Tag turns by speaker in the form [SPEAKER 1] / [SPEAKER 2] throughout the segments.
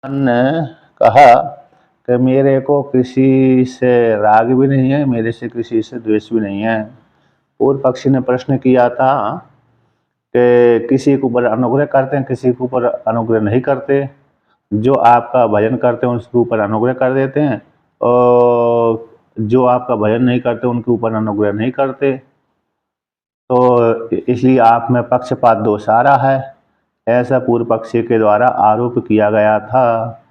[SPEAKER 1] ने कहा कि मेरे को किसी से राग भी नहीं है, मेरे से किसी से द्वेष भी नहीं है। पूर्व पक्षी ने प्रश्न किया था कि किसी के ऊपर अनुग्रह करते हैं, किसी के ऊपर अनुग्रह नहीं करते। जो आपका भजन करते हैं उसके ऊपर अनुग्रह कर देते हैं, और जो आपका भजन नहीं करते उनके ऊपर अनुग्रह नहीं करते। तो इसलिए आप में पक्षपात दोष आ रहा है, ऐसा पूर्व पक्षी के द्वारा आरोप किया गया था।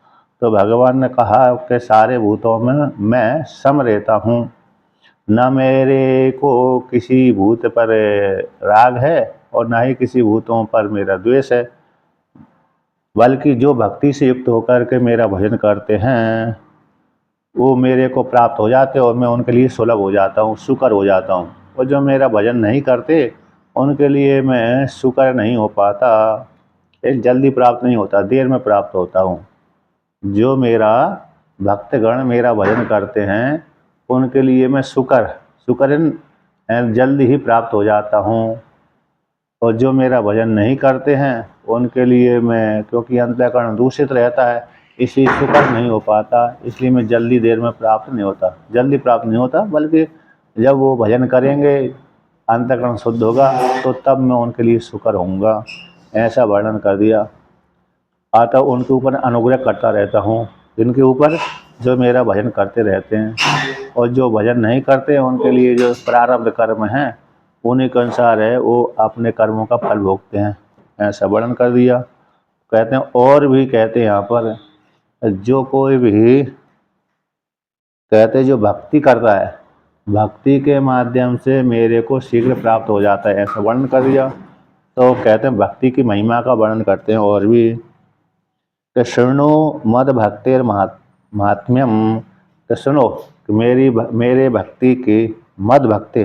[SPEAKER 1] तो भगवान ने कहा कि सारे भूतों में मैं सम रहता हूँ, न मेरे को किसी भूत पर राग है और न ही किसी भूतों पर मेरा द्वेष है, बल्कि जो भक्ति से युक्त होकर के मेरा भजन करते हैं वो मेरे को प्राप्त हो जाते हैं और मैं उनके लिए सुलभ हो जाता हूँ, सुकर हो जाता हूँ। और जो मेरा भजन नहीं करते उनके लिए मैं सुकर नहीं हो पाता, जल्दी प्राप्त नहीं होता, देर में प्राप्त होता हूँ। जो मेरा भक्तगण मेरा भजन करते हैं उनके लिए मैं सुकरन जल्दी ही प्राप्त हो जाता हूँ, और जो मेरा भजन नहीं करते हैं उनके लिए मैं, क्योंकि अंतःकरण दूषित रहता है, इसलिए सुकर नहीं हो पाता, इसलिए मैं जल्दी देर में प्राप्त नहीं होता, जल्दी प्राप्त नहीं होता, बल्कि जब वो भजन करेंगे अंतःकरण शुद्ध होगा तो तब मैं उनके लिए सुकर होऊंगा। ऐसा वर्णन कर दिया। अतः उनके ऊपर अनुग्रह करता रहता हूँ, जिनके ऊपर जो मेरा भजन करते रहते हैं, और जो भजन नहीं करते हैं उनके लिए जो प्रारब्ध कर्म हैं उन्हीं के अनुसार है, वो अपने कर्मों का फल भोगते हैं। ऐसा वर्णन कर दिया। कहते हैं, और भी कहते हैं यहाँ पर, जो कोई भी कहते जो भक्ति करता है भक्ति के माध्यम से मेरे को शीघ्र प्राप्त हो जाता है, ऐसा वर्णन कर दिया। तो कहते हैं भक्ति की महिमा का वर्णन करते हैं और भी, कि शृणु मद भक्तिर महात्म्यम, कि सुनो कि मेरे भक्ति की मद भक्ति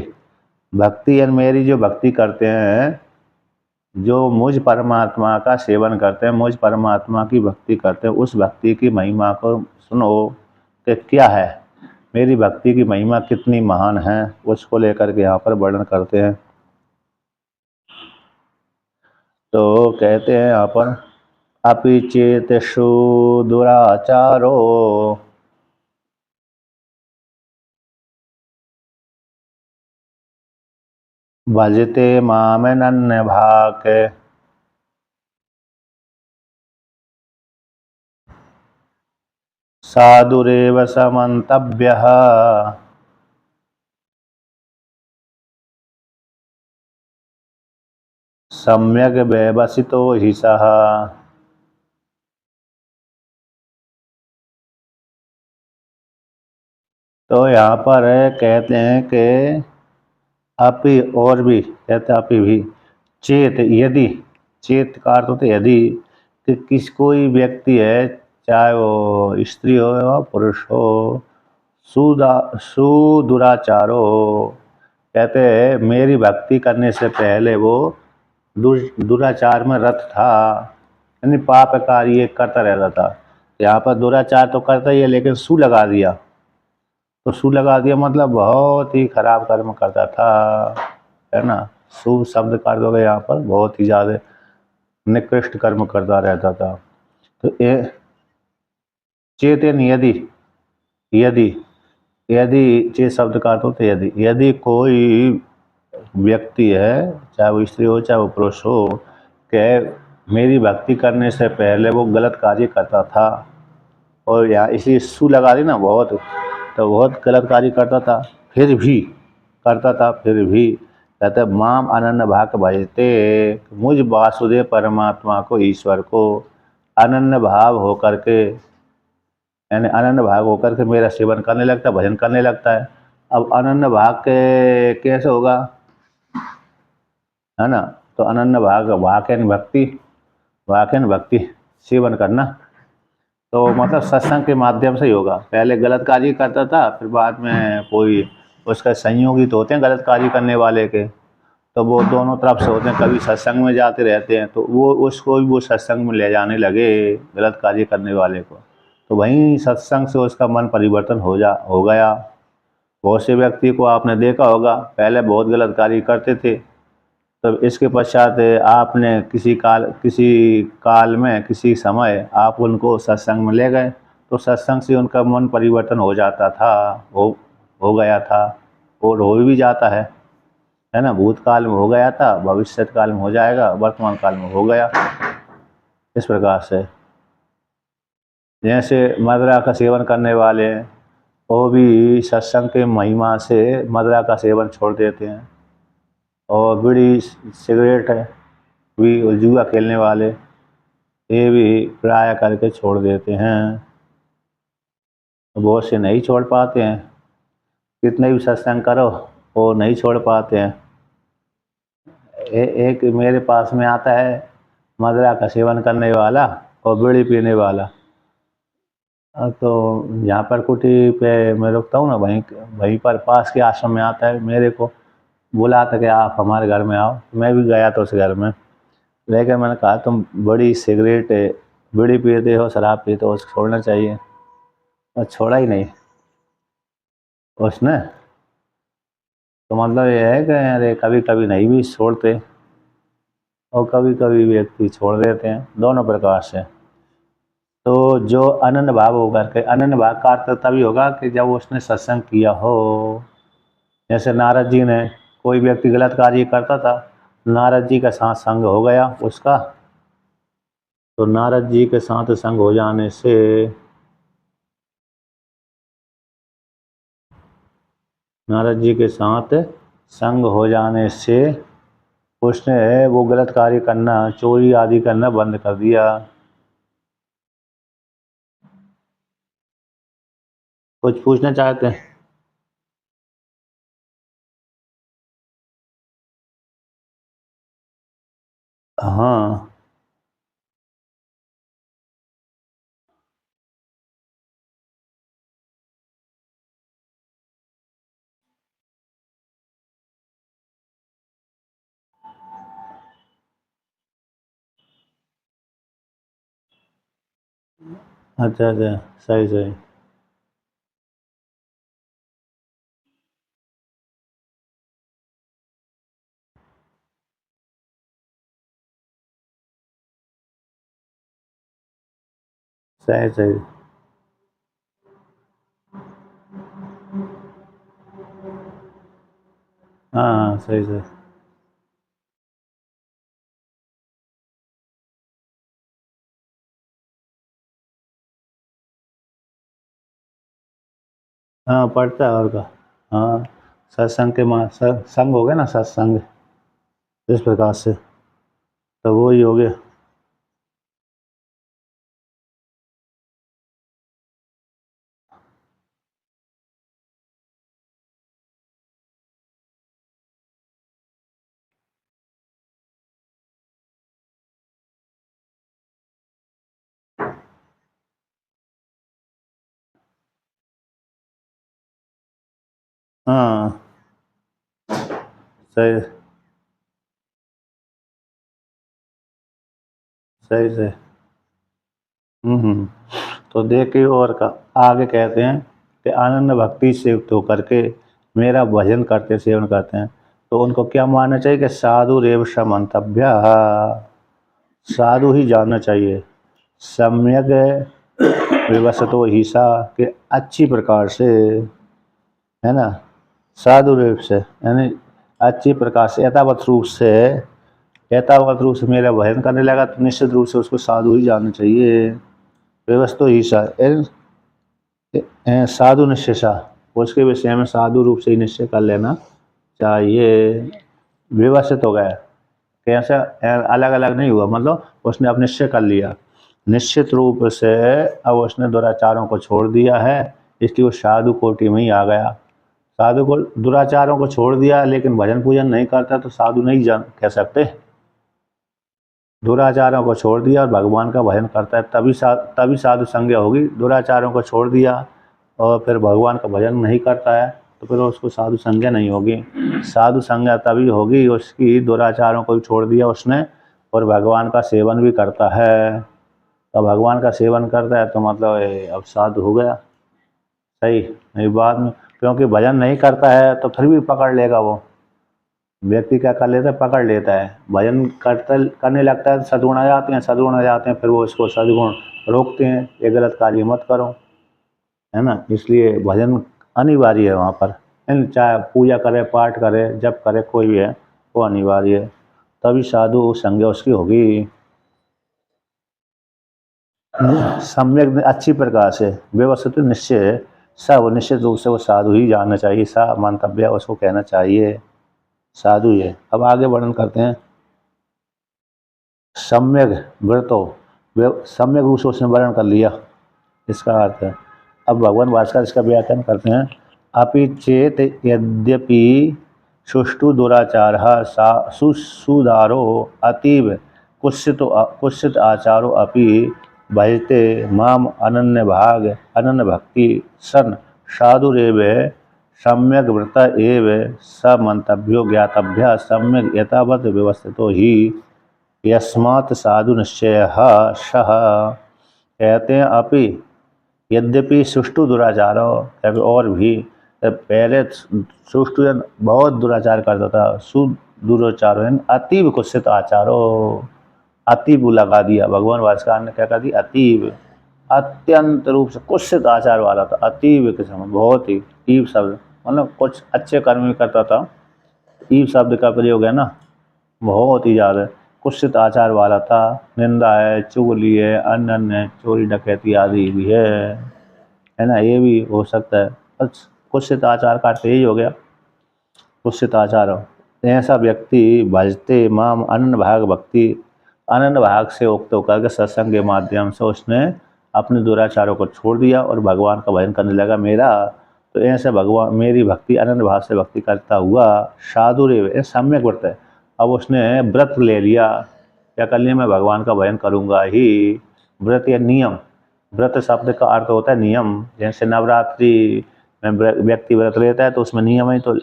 [SPEAKER 1] यानी मेरी जो भक्ति करते हैं, जो मुझ परमात्मा का सेवन करते हैं, मुझ परमात्मा की भक्ति करते हैं, उस भक्ति की महिमा को सुनो कि क्या है, मेरी भक्ति की महिमा कितनी महान है, उसको लेकर के यहाँ पर वर्णन करते हैं। तो कहते हैं यहाँ पर, अपि चेतसु दुराचारो भजते मामनन्य भाक, साधुरेव समन्तव्यः सम्यक व्यवसितो हि सः। तो यहाँ पर कहते हैं कि अपि, और भी कहते हैं अपि भी, चेत यदि, चेत का अर्थ होता है यदि, कि कोई व्यक्ति है, चाहे वो स्त्री हो या पुरुष हो, सुदुराचारो हो, कहते हैं मेरी भक्ति करने से पहले वो दुराचार में रत था, यानी पाप कार्य करता रहता था। यहाँ पर दुराचार तो करता ही है, लेकिन सु लगा दिया, तो सु लगा दिया मतलब बहुत ही खराब कर्म करता था, है ना। सु शब्द का अर्थ हो गया यहाँ पर बहुत ही ज़्यादा निकृष्ट कर्म करता रहता था। तो ये चेतन यदि, यदि यदि चेत शब्द का अर्थ होता है यदि, यदि कोई व्यक्ति है, चाहे वो स्त्री हो चाहे वो पुरुष हो, कि मेरी भक्ति करने से पहले वो गलत कार्य करता था, और यहाँ इसलिए सु लगा दी ना बहुत, तो बहुत गलत कार्य करता था, फिर भी करता था, फिर भी कहते माम अनन्य भाग भजते, मुझ वासुदेव परमात्मा को, ईश्वर को अनन्य भाव होकर के, यानी अनन्य भाग होकर के मेरा सेवन करने लगता है, भजन करने लगता है। अब अनन्य भाग के कैसे होगा, है ना। तो अनन्य भाग, वाक्यन भक्ति, वाक्यन भक्ति सेवन करना, तो मतलब सत्संग के माध्यम से ही होगा। पहले गलत कार्य करता था, फिर बाद में कोई उसका संयोगी तो होते हैं गलत कार्य करने वाले के, तो वो दोनों तरफ से होते हैं, कभी सत्संग में जाते रहते हैं तो वो उसको भी वो सत्संग में ले जाने लगे गलत कार्य करने वाले को, तो वहीं सत्संग से उसका मन परिवर्तन हो गया। बहुत से व्यक्ति को आपने देखा होगा, पहले बहुत गलत कार्य करते थे, तो इसके पश्चात आपने किसी काल में किसी समय आप उनको सत्संग में ले गए, तो सत्संग से उनका मन परिवर्तन हो जाता था, हो गया था और हो भी जाता है ना। भूतकाल में हो गया था, भविष्य काल में हो जाएगा, वर्तमान काल में हो गया। इस प्रकार से जैसे मदिरा का सेवन करने वाले हैं, वो भी सत्संग के महिमा से मदिरा का सेवन छोड़ देते हैं। और बीड़ी सिगरेट भी और जुआ खेलने वाले, ये भी प्राय करके छोड़ देते हैं। बहुत से नहीं छोड़ पाते हैं, कितने भी सत्संग करो वो नहीं छोड़ पाते हैं। एक मेरे पास में आता है मदिरा का सेवन करने वाला और बीड़ी पीने वाला। तो यहाँ पर कुटी पे मैं रुकता हूँ ना, वहीं पर पास के आश्रम में आता है, मेरे को बोला था कि आप हमारे घर में आओ। मैं भी गया तो उस घर में, लेकिन मैंने कहा तुम बड़ी सिगरेट बीड़ी पीते हो, शराब पीते हो, उसको छोड़ना चाहिए। और छोड़ा ही नहीं उसने। तो मतलब ये है कि अरे कभी कभी नहीं भी छोड़ते और कभी कभी व्यक्ति छोड़ देते हैं, दोनों प्रकार से। तो जो अनन्य भाव होकर के, अनन्य भाव का अर्थ तभी होगा कि जब उसने सत्संग किया हो। जैसे नारद जी ने, कोई व्यक्ति गलत कार्य करता था, नारद जी का साथ संग हो गया उसका, तो नारद जी के साथ संग हो जाने से नारद जी के साथ संग हो जाने से उसने वो गलत कार्य करना, चोरी आदि करना बंद कर दिया। कुछ पूछना चाहते हैं? हाँ, अच्छा अच्छा, सही सही, सही सही, हाँ हाँ, सही सही, हाँ पढ़ता है और का। हाँ, सत्संग के संग हो गया ना, सत्संग इस प्रकार से, तो वो ही हो गया। हाँ, सही सही सही। हम्म। तो देखिए और का आगे कहते हैं कि आनंद भक्ति से युक्त होकर के मेरा भजन करते, सेवन करते हैं, तो उनको क्या मानना चाहिए कि साधु रेव समन्तव्य, साधु ही जानना चाहिए। सम्यक विवसतो हिसा, कि अच्छी प्रकार से, है ना, साधु रूप से यानी अच्छी प्रकार से, यथावत रूप से मेरा भजन करने लगा, तो निश्चित रूप से उसको साधु ही जानना चाहिए। व्यवस्थो हिसा, साधु निश्चय सा, उसके विषय में साधु रूप से ही निश्चय कर लेना चाहिए। व्यवस्थित हो गया, कैसा, अलग अलग नहीं हुआ, मतलब उसने अब निश्चय कर लिया निश्चित रूप से। अब उसने दुराचारों को छोड़ दिया है, इसलिए वो साधु कोटि में ही आ गया। साधु को दुराचारों को छोड़ दिया, लेकिन भजन पूजन नहीं करता, तो साधु नहीं जान कह सकते। दुराचारों को छोड़ दिया और भगवान का भजन करता है, तभी साधु संज्ञा होगी। दुराचारों को छोड़ दिया और फिर भगवान का भजन नहीं करता है, तो फिर उसको साधु संज्ञा नहीं होगी। साधु संज्ञा तभी होगी उसकी, दुराचारों को भी छोड़ दिया उसने और भगवान का सेवन भी करता है। तो भगवान का सेवन करता है तो मतलब अब साधु हो गया। सही नहीं, बाद में क्योंकि भजन नहीं करता है तो फिर भी पकड़ लेगा वो, व्यक्ति क्या कर लेता है, पकड़ लेता है, भजन करने लगता है तो सद्गुण आ जाते हैं, सद्गुण आ जाते हैं, फिर वो इसको सद्गुण रोकते हैं, ये गलत कार्य मत करो, है ना। इसलिए भजन अनिवार्य है वहाँ पर, चाहे पूजा करे, पाठ करे, जप करे, कोई भी है, वो अनिवार्य है, तभी साधु संज्ञा उसकी होगी। सम्यक अच्छी प्रकार से व्यवस्थित निश्चय, सब निश्चित रूप से वो साधु ही जानना चाहिए, सा मंतव्य उसको कहना चाहिए, साधु ही है। अब आगे वर्णन करते हैं। सम्यक व्रतो, सम्यक रूप से उसने वर्णन कर लिया, इसका अर्थ है। अब भगवान भास्कर इसका व्याख्यान करते हैं। अपि चेत यद्यपि सुष्ठु दुराचार सुधारो अतीव कुत्सित आचारो अपि भजते माम अनन्य भक्ति सन साधुरेव सम्यक व्रत एव स मंतव्यो ज्ञातव्य सम्यक यथावत व्यवस्थितो ही यस्मात् साधु निश्चय सह। कहते हैं अपि यद्यपि सुष्ठु दुराचारो, और भी पहले सुष्ठु बहुत दुराचार करता था, सुदुराचार अतीब कुत्सित आचारो, अतीब लगा दिया भगवान भास्कर ने, क्या कर दिया, अतीब, अत्यंत रूप से कुत्सित आचार वाला था, अतीब के समय, बहुत ही, ईव शब्द मतलब कुछ अच्छे कर्म भी करता था, ईव शब्द का प्रयोग है ना, बहुत ही ज़्यादा कुत्सित आचार वाला था, निंदा है, चुगली है, अन्य चोरी डकैती आदि भी है ना, ये भी हो सकता है। बस कुत्सित आचार का अर्थ यही हो गया, कुत्सित आचार हो। ऐसा व्यक्ति भजते माम अनन्य भाग भक्ति, अनन्य भाग से उक्त होकर के सत्संग के माध्यम से उसने अपने दुराचारों को छोड़ दिया और भगवान का भजन करने लगा मेरा, तो ऐसे भगवान मेरी भक्ति अनन्य भाव से भक्ति करता हुआ साधु रे सम्यक व्रत है। अब उसने व्रत ले लिया, क्या कर लिया, मैं भगवान का भजन करूँगा ही। व्रत या नियम, व्रत शब्द का अर्थ होता है नियम, जैसे नवरात्रि में व्यक्ति व्रत लेता है तो उसमें नियम ही तो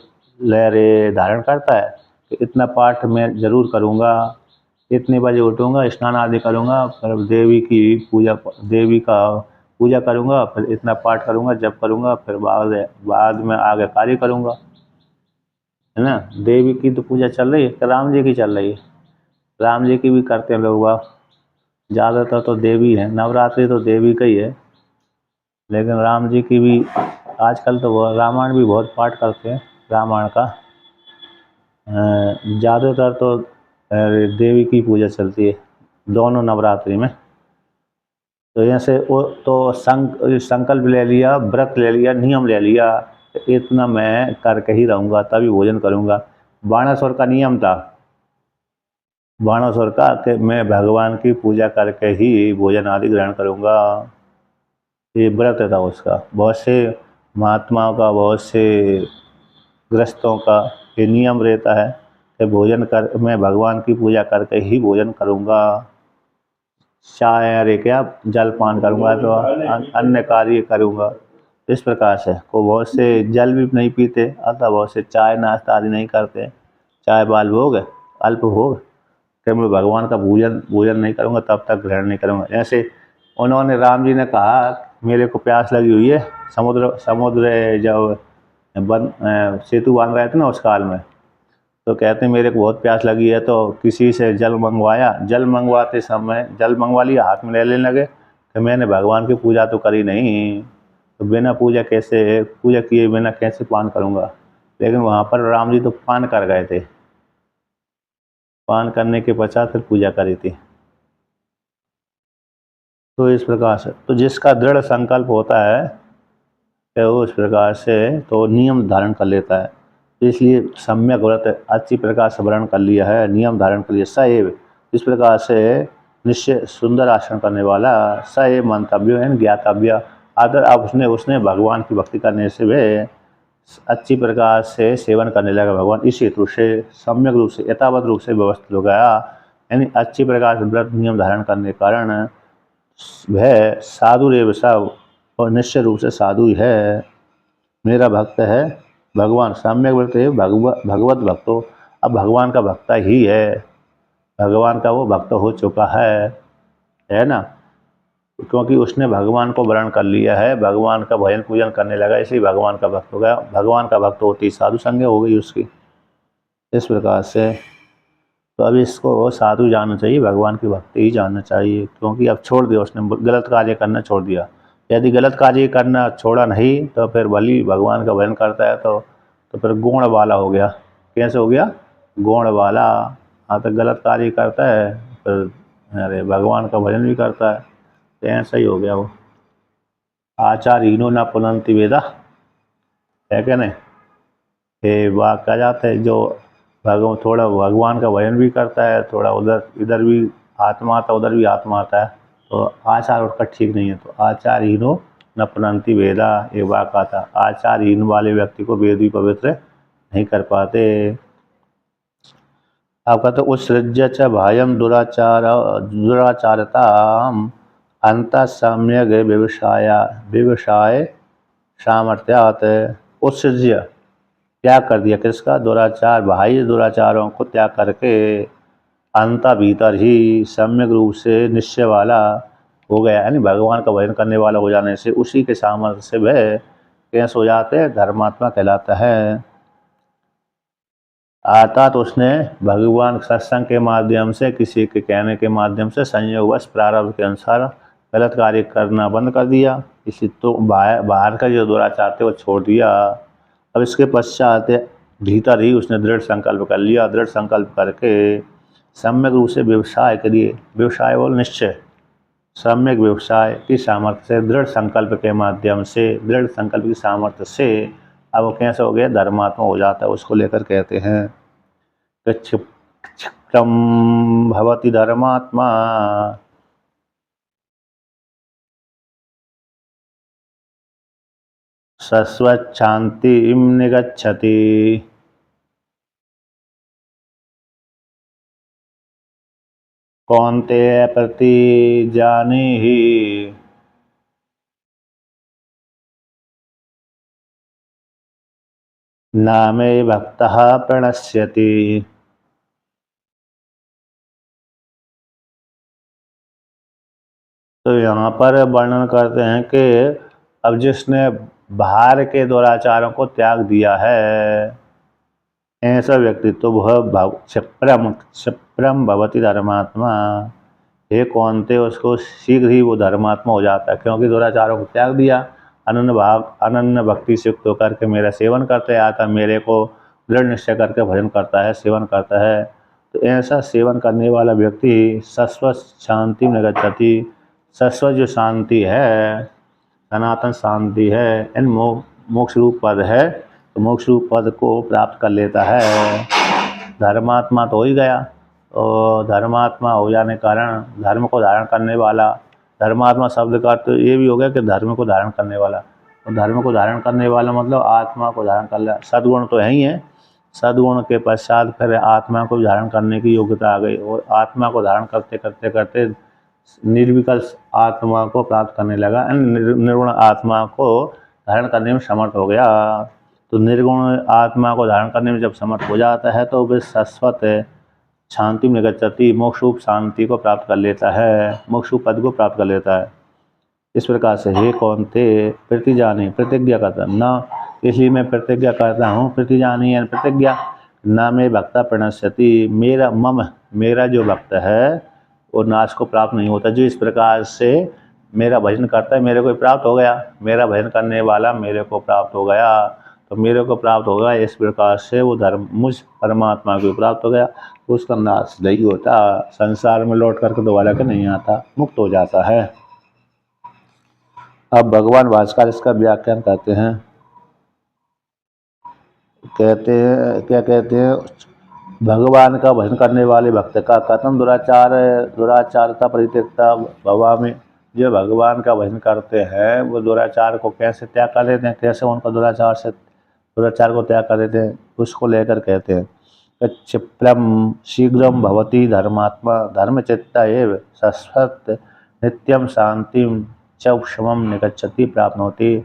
[SPEAKER 1] लहरे धारण करता है कि इतना पाठ मैं जरूर करूँगा, इतने बजे उठूँगा, स्नान आदि करूँगा, फिर देवी की पूजा, देवी का पूजा करूँगा, फिर इतना पाठ करूँगा, जप करूँगा, फिर बाद में आगे कार्य करूँगा, है ना। देवी की तो पूजा चल रही है, राम जी की चल रही है, राम जी की भी करते हैं लोग, ज़्यादातर तो देवी है, नवरात्रि तो देवी का ही है, लेकिन राम जी की भी आजकल तो रामायण भी बहुत पाठ करते हैं, रामायण का ज़्यादातर तो देवी की पूजा चलती है दोनों नवरात्रि में। तो ऐसे वो तो संकल्प ले लिया, व्रत ले लिया, नियम ले लिया, इतना मैं करके ही रहूँगा तभी भोजन करूँगा। बाणासुर का नियम था, बाणासुर का, कि मैं भगवान की पूजा करके ही भोजन आदि ग्रहण करूँगा, ये व्रत था उसका। बहुत से महात्माओं का, बहुत से गृहस्थों का ये नियम रहता है कि मैं भगवान की पूजा करके ही भोजन करूँगा, चाय अरे क्या जलपान करूँगा तो अन्य कार्य करूँगा। इस प्रकार से को बहुत से जल भी नहीं पीते, अतः बहुत से चाय नाश्ता आदि नहीं करते, चाय बाल भोग अल्प भोग, कि मैं भगवान का भोजन नहीं करूँगा तब तक ग्रहण नहीं करूँगा। ऐसे उन्होंने, राम जी ने कहा मेरे को प्यास लगी हुई है, समुद्र जब सेतु बांध रहे थे ना उस काल में, तो कहते हैं मेरे को बहुत प्यास लगी है, तो किसी से जल मंगवाया, जल मंगवाते समय जल मंगवा लिया, हाथ में लेने लगे कि मैंने भगवान की पूजा तो करी नहीं, तो बिना पूजा किए बिना कैसे पान करूँगा। लेकिन वहाँ पर राम जी तो पान कर गए थे, पान करने के पश्चात फिर पूजा करी थी। तो इस प्रकार से तो जिसका दृढ़ संकल्प होता है कि वो इस प्रकार से तो नियम धारण कर लेता है, इसलिए सम्यक व्रत अच्छी प्रकार से वर्णन कर लिया है, नियम धारण कर लिया। सएव, इस प्रकार से निश्चय सुंदर आचरण करने वाला, सएव मंतव्य है ज्ञातव्य आदर। अब उसने भगवान की भक्ति करने से वे अच्छी प्रकार से सेवन करने लगा भगवान, इस हेतु से सम्यक रूप से यथावत रूप से व्यवस्थित हो गया, यानी अच्छी प्रकार से व्रत नियम धारण करने के कारण वह साधु रेव सब, और निश्चय रूप से साधु ही है, मेरा भक्त है भगवान। सम्यक व्रत है भगवत भक्तो, अब भगवान का भक्त ही है, भगवान का वो भक्त हो चुका है ना, क्योंकि उसने भगवान को वर्ण कर लिया है, भगवान का भजन पूजन करने लगा, इसलिए भगवान का भक्त हो गया। भगवान का भक्त होती साधु संज्ञा हो गई उसकी। इस प्रकार से तो अब इसको साधु जानना चाहिए, भगवान की भक्ति ही जानना चाहिए, क्योंकि अब छोड़ दिया उसने, गलत कार्य करना छोड़ दिया। यदि गलत कार्य करना छोड़ा नहीं तो फिर भली भगवान का भजन करता है तो फिर गुण वाला हो गया। कैसे हो गया? गुण वाला। हाँ, तो गलत कार्य करता है फिर अरे भगवान का भजन भी करता है, तो ऐसा ही हो गया वो। आचार्यहीनो न पुनन्ति वेदा, है क्या नहीं? ये बात कहा जाता है, जो थोड़ा भगवान का भजन भी करता है, थोड़ा उधर इधर भी आत्मा आता, उधर भी आत्मा आता है, तो आचार उसका ठीक नहीं है। तो आचारहीनो न पुनन्ति वेदा, ये वाक्य आता। आचारहीन वाले व्यक्ति को वेद भी पवित्र नहीं कर पाते। आप कहते उत्सृज्य च भायम दुराचारता अंत सम्यक व्यवसाय सामर्थ्यात। उत्सृज्य, त्याग कर दिया किसका? दुराचार, बाह्य दुराचारों को त्याग करके अंत भीतर ही सम्यक रूप से निश्चय वाला हो गया, यानी भगवान का भजन करने वाला हो जाने से उसी के सामर्थ्य से वह कैसे हो जाते हैं? धर्मात्मा कहलाता है। आता तो उसने भगवान सत्संग के माध्यम से, किसी के कहने के माध्यम से, संयोगवश प्रारब्ध के अनुसार गलत कार्य करना बंद कर दिया। इसी तो बाहर का जो दुराचार थे वो छोड़ दिया। अब इसके पश्चात भीतर ही उसने दृढ़ संकल्प कर लिया। दृढ़ संकल्प करके सम्यक रूप से व्यवसाय के लिए, व्यवसाय बोल निश्चय, सम्यक व्यवसाय की सामर्थ्य से, दृढ़ संकल्प के माध्यम से, दृढ़ संकल्प की सामर्थ्य से अब वो कैसे हो गया? धर्मात्मा हो जाता है। उसको लेकर कहते हैं क्षिप्रम भवति धर्मात्मा, शांतिं निगच्छति। कौन्तेय प्रतिजानीहि न मे भक्तः प्रणश्यति। तो यहाँ पर वर्णन करते हैं कि अब जिसने बाहर के दुराचारों को त्याग दिया है, ऐसा व्यक्ति तो वह क्षिप्रम भवति धर्मात्मा, हे कौन्तेय, उसको शीघ्र ही वो धर्मात्मा हो जाता है, क्योंकि दुराचारों को त्याग दिया। अनन्य भक्ति से युक्त होकर के मेरा सेवन करते आता, मेरे को दृढ़ निश्चय करके भजन करता है, सेवन करता है। तो ऐसा सेवन करने वाला व्यक्ति शाश्वत शांति में गच्छति। शाश्वत जो शांति है, सनातन शांति है, इन मोक्ष रूप पद है, तो मोक्ष रूप पद को प्राप्त कर लेता है। धर्मात्मा तो हो ही गया, और धर्मात्मा हो जाने के कारण धर्म को धारण करने वाला, धर्मात्मा शब्द का अर्थ तो ये भी हो गया कि धर्म को धारण करने वाला। तो धर्म को धारण करने वाला मतलब आत्मा को धारण कर लिया। सद्गुण तो है ही है, सद्गुण के पश्चात फिर आत्मा को धारण करने की योग्यता आ गई, और आत्मा को धारण करते करते करते निर्विकल्प आत्मा को प्राप्त करने लगा, निर्गुण आत्मा को धारण करने में समर्थ हो गया। तो निर्गुण आत्मा को धारण करने में जब समर्थ हो जाता है तो वह शाश्वत शांति में गच्छति, मोक्ष रूप शांति को प्राप्त कर लेता है, मोक्ष रूप पद को प्राप्त कर लेता है। इस प्रकार से हे कौन्तेय प्रतिजानी, प्रतिज्ञा करता न, इसलिए मैं प्रतिज्ञा करता हूँ, प्रतिजानी यानी प्रतिज्ञा, न मैं भक्ता प्रणश्यति, मेरा जो भक्त है वो नाश को प्राप्त नहीं होता। जो इस प्रकार से मेरा भजन करता है, मेरे को प्राप्त हो गया, मेरा भजन करने वाला मेरे को प्राप्त हो गया, तो मेरे को प्राप्त हो गया, इस प्रकार से वो धर्म मुझ परमात्मा को प्राप्त हो गया, उसका नाश नहीं होता, संसार में लौट करके दोबारा के नहीं आता, मुक्त हो जाता है। अब भगवान भास्कर इसका व्याख्यान करते हैं। कहते हैं, क्या कहते हैं? भगवान का भजन करने वाले भक्त का कथम दुराचारता परित्यक्ता भवामि, जो भगवान का भजन करते हैं वो दुराचार को कैसे त्याग कर देते हैं, कैसे उनका दुराचार को त्याग कर देते हैं, उसको लेकर कहते हैं क्षिप्रम शीघ्रम भवति धर्मात्मा धर्मचित्ता एव शाश्वत नित्यम शांतिम च क्षमम निगच्छति प्राप्नोति।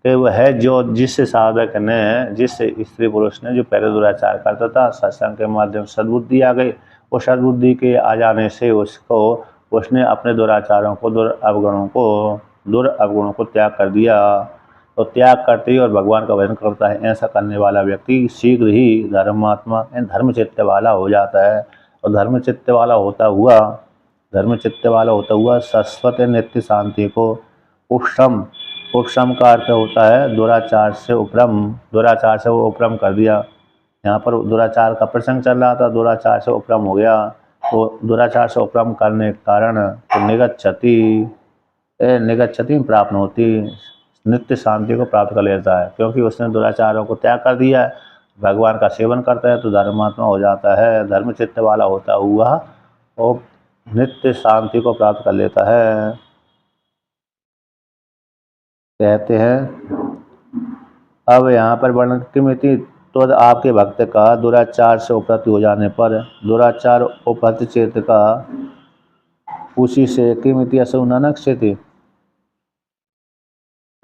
[SPEAKER 1] कि वह है जो जिस साधक ने, जिस स्त्री पुरुष ने जो पहले दुराचार करता था, सत्संग के माध्यम से सद्बुद्धि आ गई, वो सद्बुद्धि के आ जाने से उसने अपने दुराचारों को, दुरावगुणों को त्याग कर दिया, तो त्याग करते ही और भगवान का भजन करता है, ऐसा करने वाला व्यक्ति शीघ्र ही धर्मात्मा धर्म चित्त वाला हो जाता है। और धर्म चित्त वाला होता हुआ शाश्वत नित्य शांति को उपशम उपशम का अर्थ होता है दुराचार से उपरम, दुराचार से वो उपरम कर दिया। यहाँ पर दुराचार का प्रसंग चल रहा था, दुराचार से उपरम हो गया। तो दुराचार से उपरम करने के कारण तो निगच्छति प्राप्त होती, नित्य शांति को प्राप्त कर लेता है, क्योंकि उसने दुराचारों को त्याग कर दिया है, भगवान का सेवन करता है तो धर्मात्मा हो जाता है, धर्म चित्त वाला होता हुआ वो नित्य शांति को प्राप्त कर लेता है। कहते हैं अब यहाँ पर वर्णन किमिति तो आपके भक्त का दुराचार से उपरति हो जाने पर, दुराचार उपहत चेत का उसी से किमिति असुनानक स्थिति।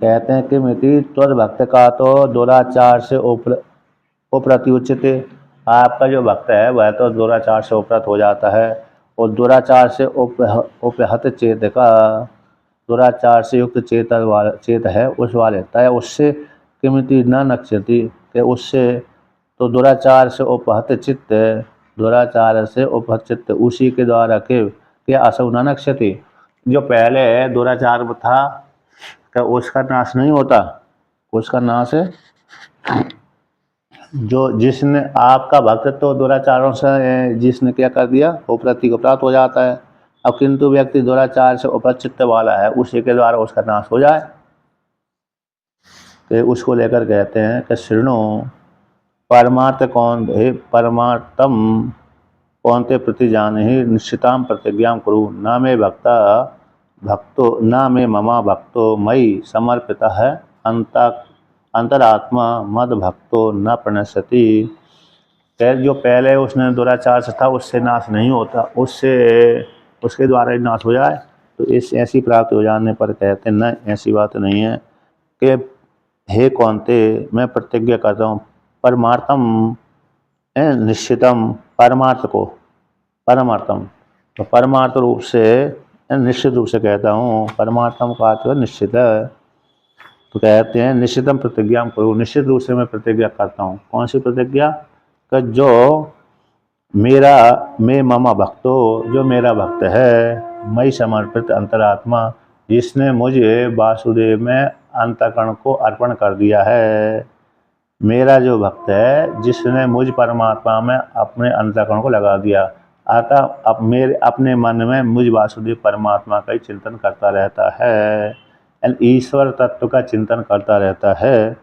[SPEAKER 1] कहते हैं किमिति त्वद भक्त का तो दुराचार से उपरति उचित, आपका जो भक्त है वह तो दुराचार से उपरत हो जाता है, और दुराचार से उपहत चेत का, दुराचार से युक्त चेत है उस वाले तय उससे किमिति न नक्षति के उससे, तो दुराचार से उपहत चित्त, दुराचार से उपहत चित्त उसी के द्वारा के असौ न नक्षति, जो पहले दुराचार था क्या उसका नाश नहीं होता, उसका नाश है जो जिसने आपका भक्त तो दुराचारों से जिसने क्या कर दिया उपरति को प्राप्त हो जाता है। अब किंतु व्यक्ति दुराचार से उपचित्त वाला है, उसी के द्वारा उसका नाश हो जाए, तो उसको लेकर कहते हैं कि शृणु परमार्थ कौन हे परमार्थम कौनते प्रति जान ही निश्चिताम प्रतिज्ञा करू ना मे भक्तो ना मे ममा भक्तो मई समर्पिता है अंतरात्मा मद भक्तो न प्रणश्यति। जो पहले उसने दुराचार से था उससे नाश नहीं होता, उसके द्वारा ही नाश हो जाए, तो इस ऐसी प्राप्ति हो जाने पर कहते हैं न, ऐसी बात नहीं है कि हे कौनते मैं प्रतिज्ञा करता हूँ परमार्थम निश्चितम, परमार्थम तो परमार्थ रूप से निश्चित रूप से कहता हूँ, परमार्थम का अर्थ निश्चित है। तो कहते हैं निश्चितम प्रतिज्ञा करूँ, निश्चित रूप से मैं प्रतिज्ञा करता हूँ। कौन सी प्रतिज्ञा? कि जो मैं ममा भक्तो, जो मेरा भक्त है, मई समर्पित अंतरात्मा, जिसने मुझे वासुदेव में अंतःकरण को अर्पण कर दिया है, मेरा जो भक्त है जिसने मुझ परमात्मा में अपने अंतःकरण को लगा दिया, अतः अब मेरे अपने मन में मुझ वासुदेव परमात्मा का ही चिंतन करता रहता है, ईश्वर तत्व का चिंतन करता रहता है,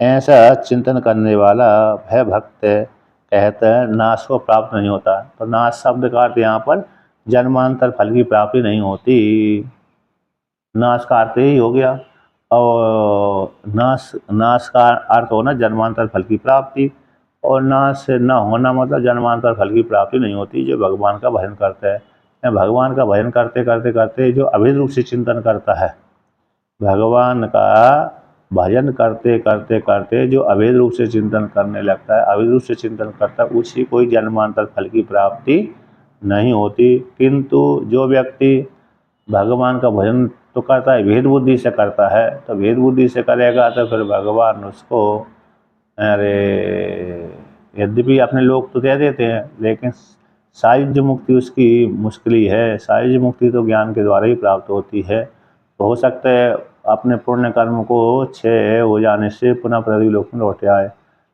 [SPEAKER 1] ऐसा चिंतन करने वाला है भक्त कहते हैं नाश को प्राप्त नहीं होता। तो नाश शब्द का अर्थ यहाँ पर जन्मांतर फल की प्राप्ति नहीं होती, नाश का अर्थ ही हो गया, और नाश का अर्थ होना जन्मांतर फल की प्राप्ति, और नाश न होना मतलब जन्मांतर फल की प्राप्ति नहीं होती। जो भगवान का भजन करते हैं, भगवान का भजन करते करते करते जो अभेद रूप से चिंतन करता है, भगवान का भजन करते करते करते जो अभेद रूप से चिंतन करने लगता है, अभेद रूप से चिंतन करता है, उसी कोई जन्मांतर फल की प्राप्ति नहीं होती। किंतु जो व्यक्ति भगवान का भजन तो करता है, भेद बुद्धि से करता है, तो भेद बुद्धि से करेगा तो फिर भगवान उसको, अरे यद्यपि अपने लोग तो दे देते हैं, लेकिन सायुज्य मुक्ति उसकी मुश्किल ही है। सायुज्य मुक्ति तो ज्ञान के द्वारा ही प्राप्त होती है। तो हो सकता है अपने पुण्य कर्म को क्षय हो जाने से पुनः पृथ्वी लोक में लौट आए,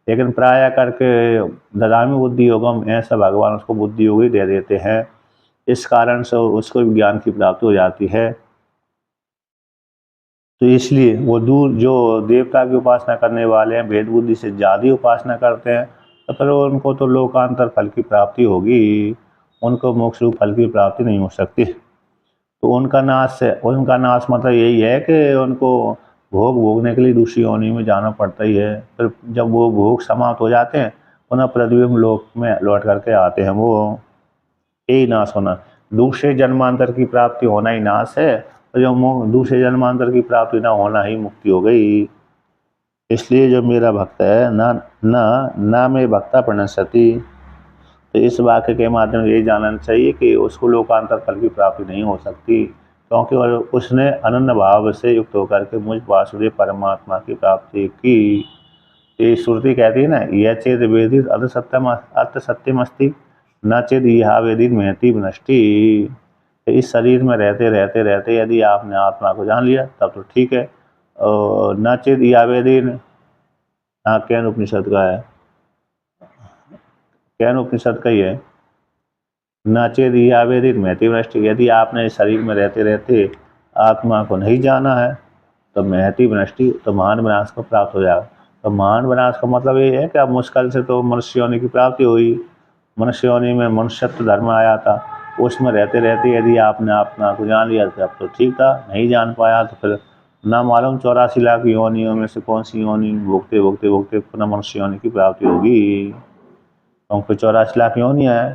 [SPEAKER 1] लेकिन प्राय करके ददामी बुद्धि योगम, ऐसा भगवान उसको बुद्धि योग ही दे देते हैं, इस कारण से उसको ज्ञान की प्राप्ति हो जाती है। तो इसलिए वो दूर जो देवता की उपासना करने वाले हैं, भेद बुद्धि से ज़्यादा उपासना करते हैं, तो फिर उनको तो लोकांतर फल की प्राप्ति होगी, उनको मोक्ष रूप फल की प्राप्ति नहीं हो सकती। तो उनका नाश मतलब यही है कि उनको भोग भोगने के लिए दूसरी योनि में जाना पड़ता ही है। फिर जब वो भोग समाप्त हो जाते हैं पुनः पृथ्वी लोक में लौट करके आते हैं, वो यही नाश होना। दूसरे जन्मांतर की प्राप्ति होना ही नाश है, और जो दूसरे जन्मांतर की प्राप्ति ना होना ही मुक्ति हो गई। इसलिए जो मेरा भक्त है ना मैं भक्ता प्रणश्यति, तो इस वाक्य के माध्यम यही जानना चाहिए कि उसको लोकांतर फल की प्राप्ति नहीं हो सकती, क्योंकि और उसने अनन्य भाव से युक्त होकर के मुझ वासुदेव परमात्मा की प्राप्ति की। ये श्रुति कहती है ना, यह चेत वेदित अर्थ सत्यमस्ति न चेत यह वेदित महती विनष्टि। इस शरीर में रहते रहते रहते यदि आपने आत्मा को जान लिया तब तो ठीक है, और न चेत यह वेदित, हाँ कैन उपनिषद का है, कैन उपनिषद का ही है, नाचे दिया वेदित महती विनष्टि। यदि आपने इस शरीर में रहते रहते आत्मा को नहीं जाना है तो महती विनष्टि, तो महान विनाश को प्राप्त हो जाएगा। तो महान विनाश का मतलब ये है कि अब मुश्किल से तो मनुष्य योनि की प्राप्ति हुई, मनुष्य योनि में मनुष्यत्व धर्म आया था, उसमें रहते रहते यदि आपने आत्मा को जान लिया तो अब तो ठीक था, नहीं जान पाया तो फिर ना मालूम 84 लाख योनियों में से कौन सी योनि भोगते भोगते भोगते पुनः मनुष्य योनि की प्राप्ति होगी। क्योंकि 84 लाख योनियाँ है,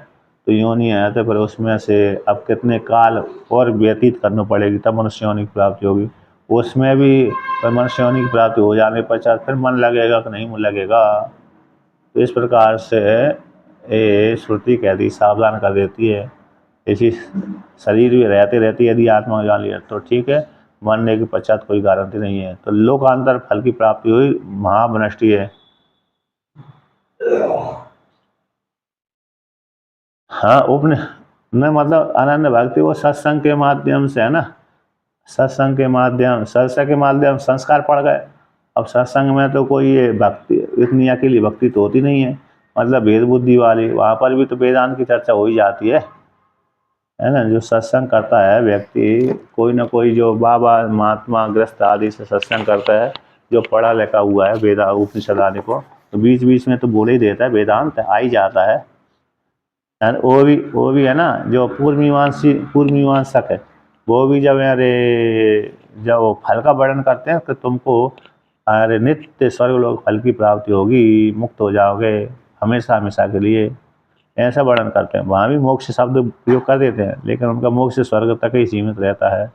[SPEAKER 1] तो योनियाँ है तो फिर उसमें से अब कितने काल और व्यतीत करना पड़ेगी तब मनुष्य योनि की प्राप्ति होगी। उसमें भी मनुष्य योनि की प्राप्ति हो जाने पश्चात फिर मन लगेगा कि नहीं मन लगेगा। तो इस प्रकार से ये श्रुति कहती सावधान कर देती है। इसी शरीर में रहते रहते यदि आत्मा को जान लिया तो ठीक है, मरने के पश्चात कोई गारंटी नहीं है। तो लोकांतर फल की प्राप्ति हुई, महाविनष्टि है। हाँ उपने में मतलब अनन्य भक्ति वो सत्संग के माध्यम से है ना, सत्संग के माध्यम संस्कार पड़ गए। अब सत्संग में तो कोई ये भक्ति इतनी अकेली भक्ति तो होती नहीं है, मतलब भेद बुद्धि वाली, वहाँ पर भी तो वेदांत की चर्चा हो ही जाती है ना। जो सत्संग करता है व्यक्ति, कोई ना कोई जो बाबा महात्मा ग्रस्त आदि से सत्संग करता है, जो पढ़ा लिखा हुआ है वेदा उपनिषद आदि को, तो बीच बीच में तो बोल ही देता है, वेदांत आ ही जाता है। वो भी है ना, जो पूर्व मीमांसक है, वो भी जब अरे जब फल का वर्णन करते हैं तो तुमको अरे नित्य स्वर्गलोक फल की प्राप्ति होगी, मुक्त हो जाओगे हमेशा हमेशा के लिए, ऐसा वर्णन करते हैं। वहाँ भी मोक्ष शब्द प्रयोग कर देते हैं, लेकिन उनका मोक्ष स्वर्ग तक ही सीमित रहता है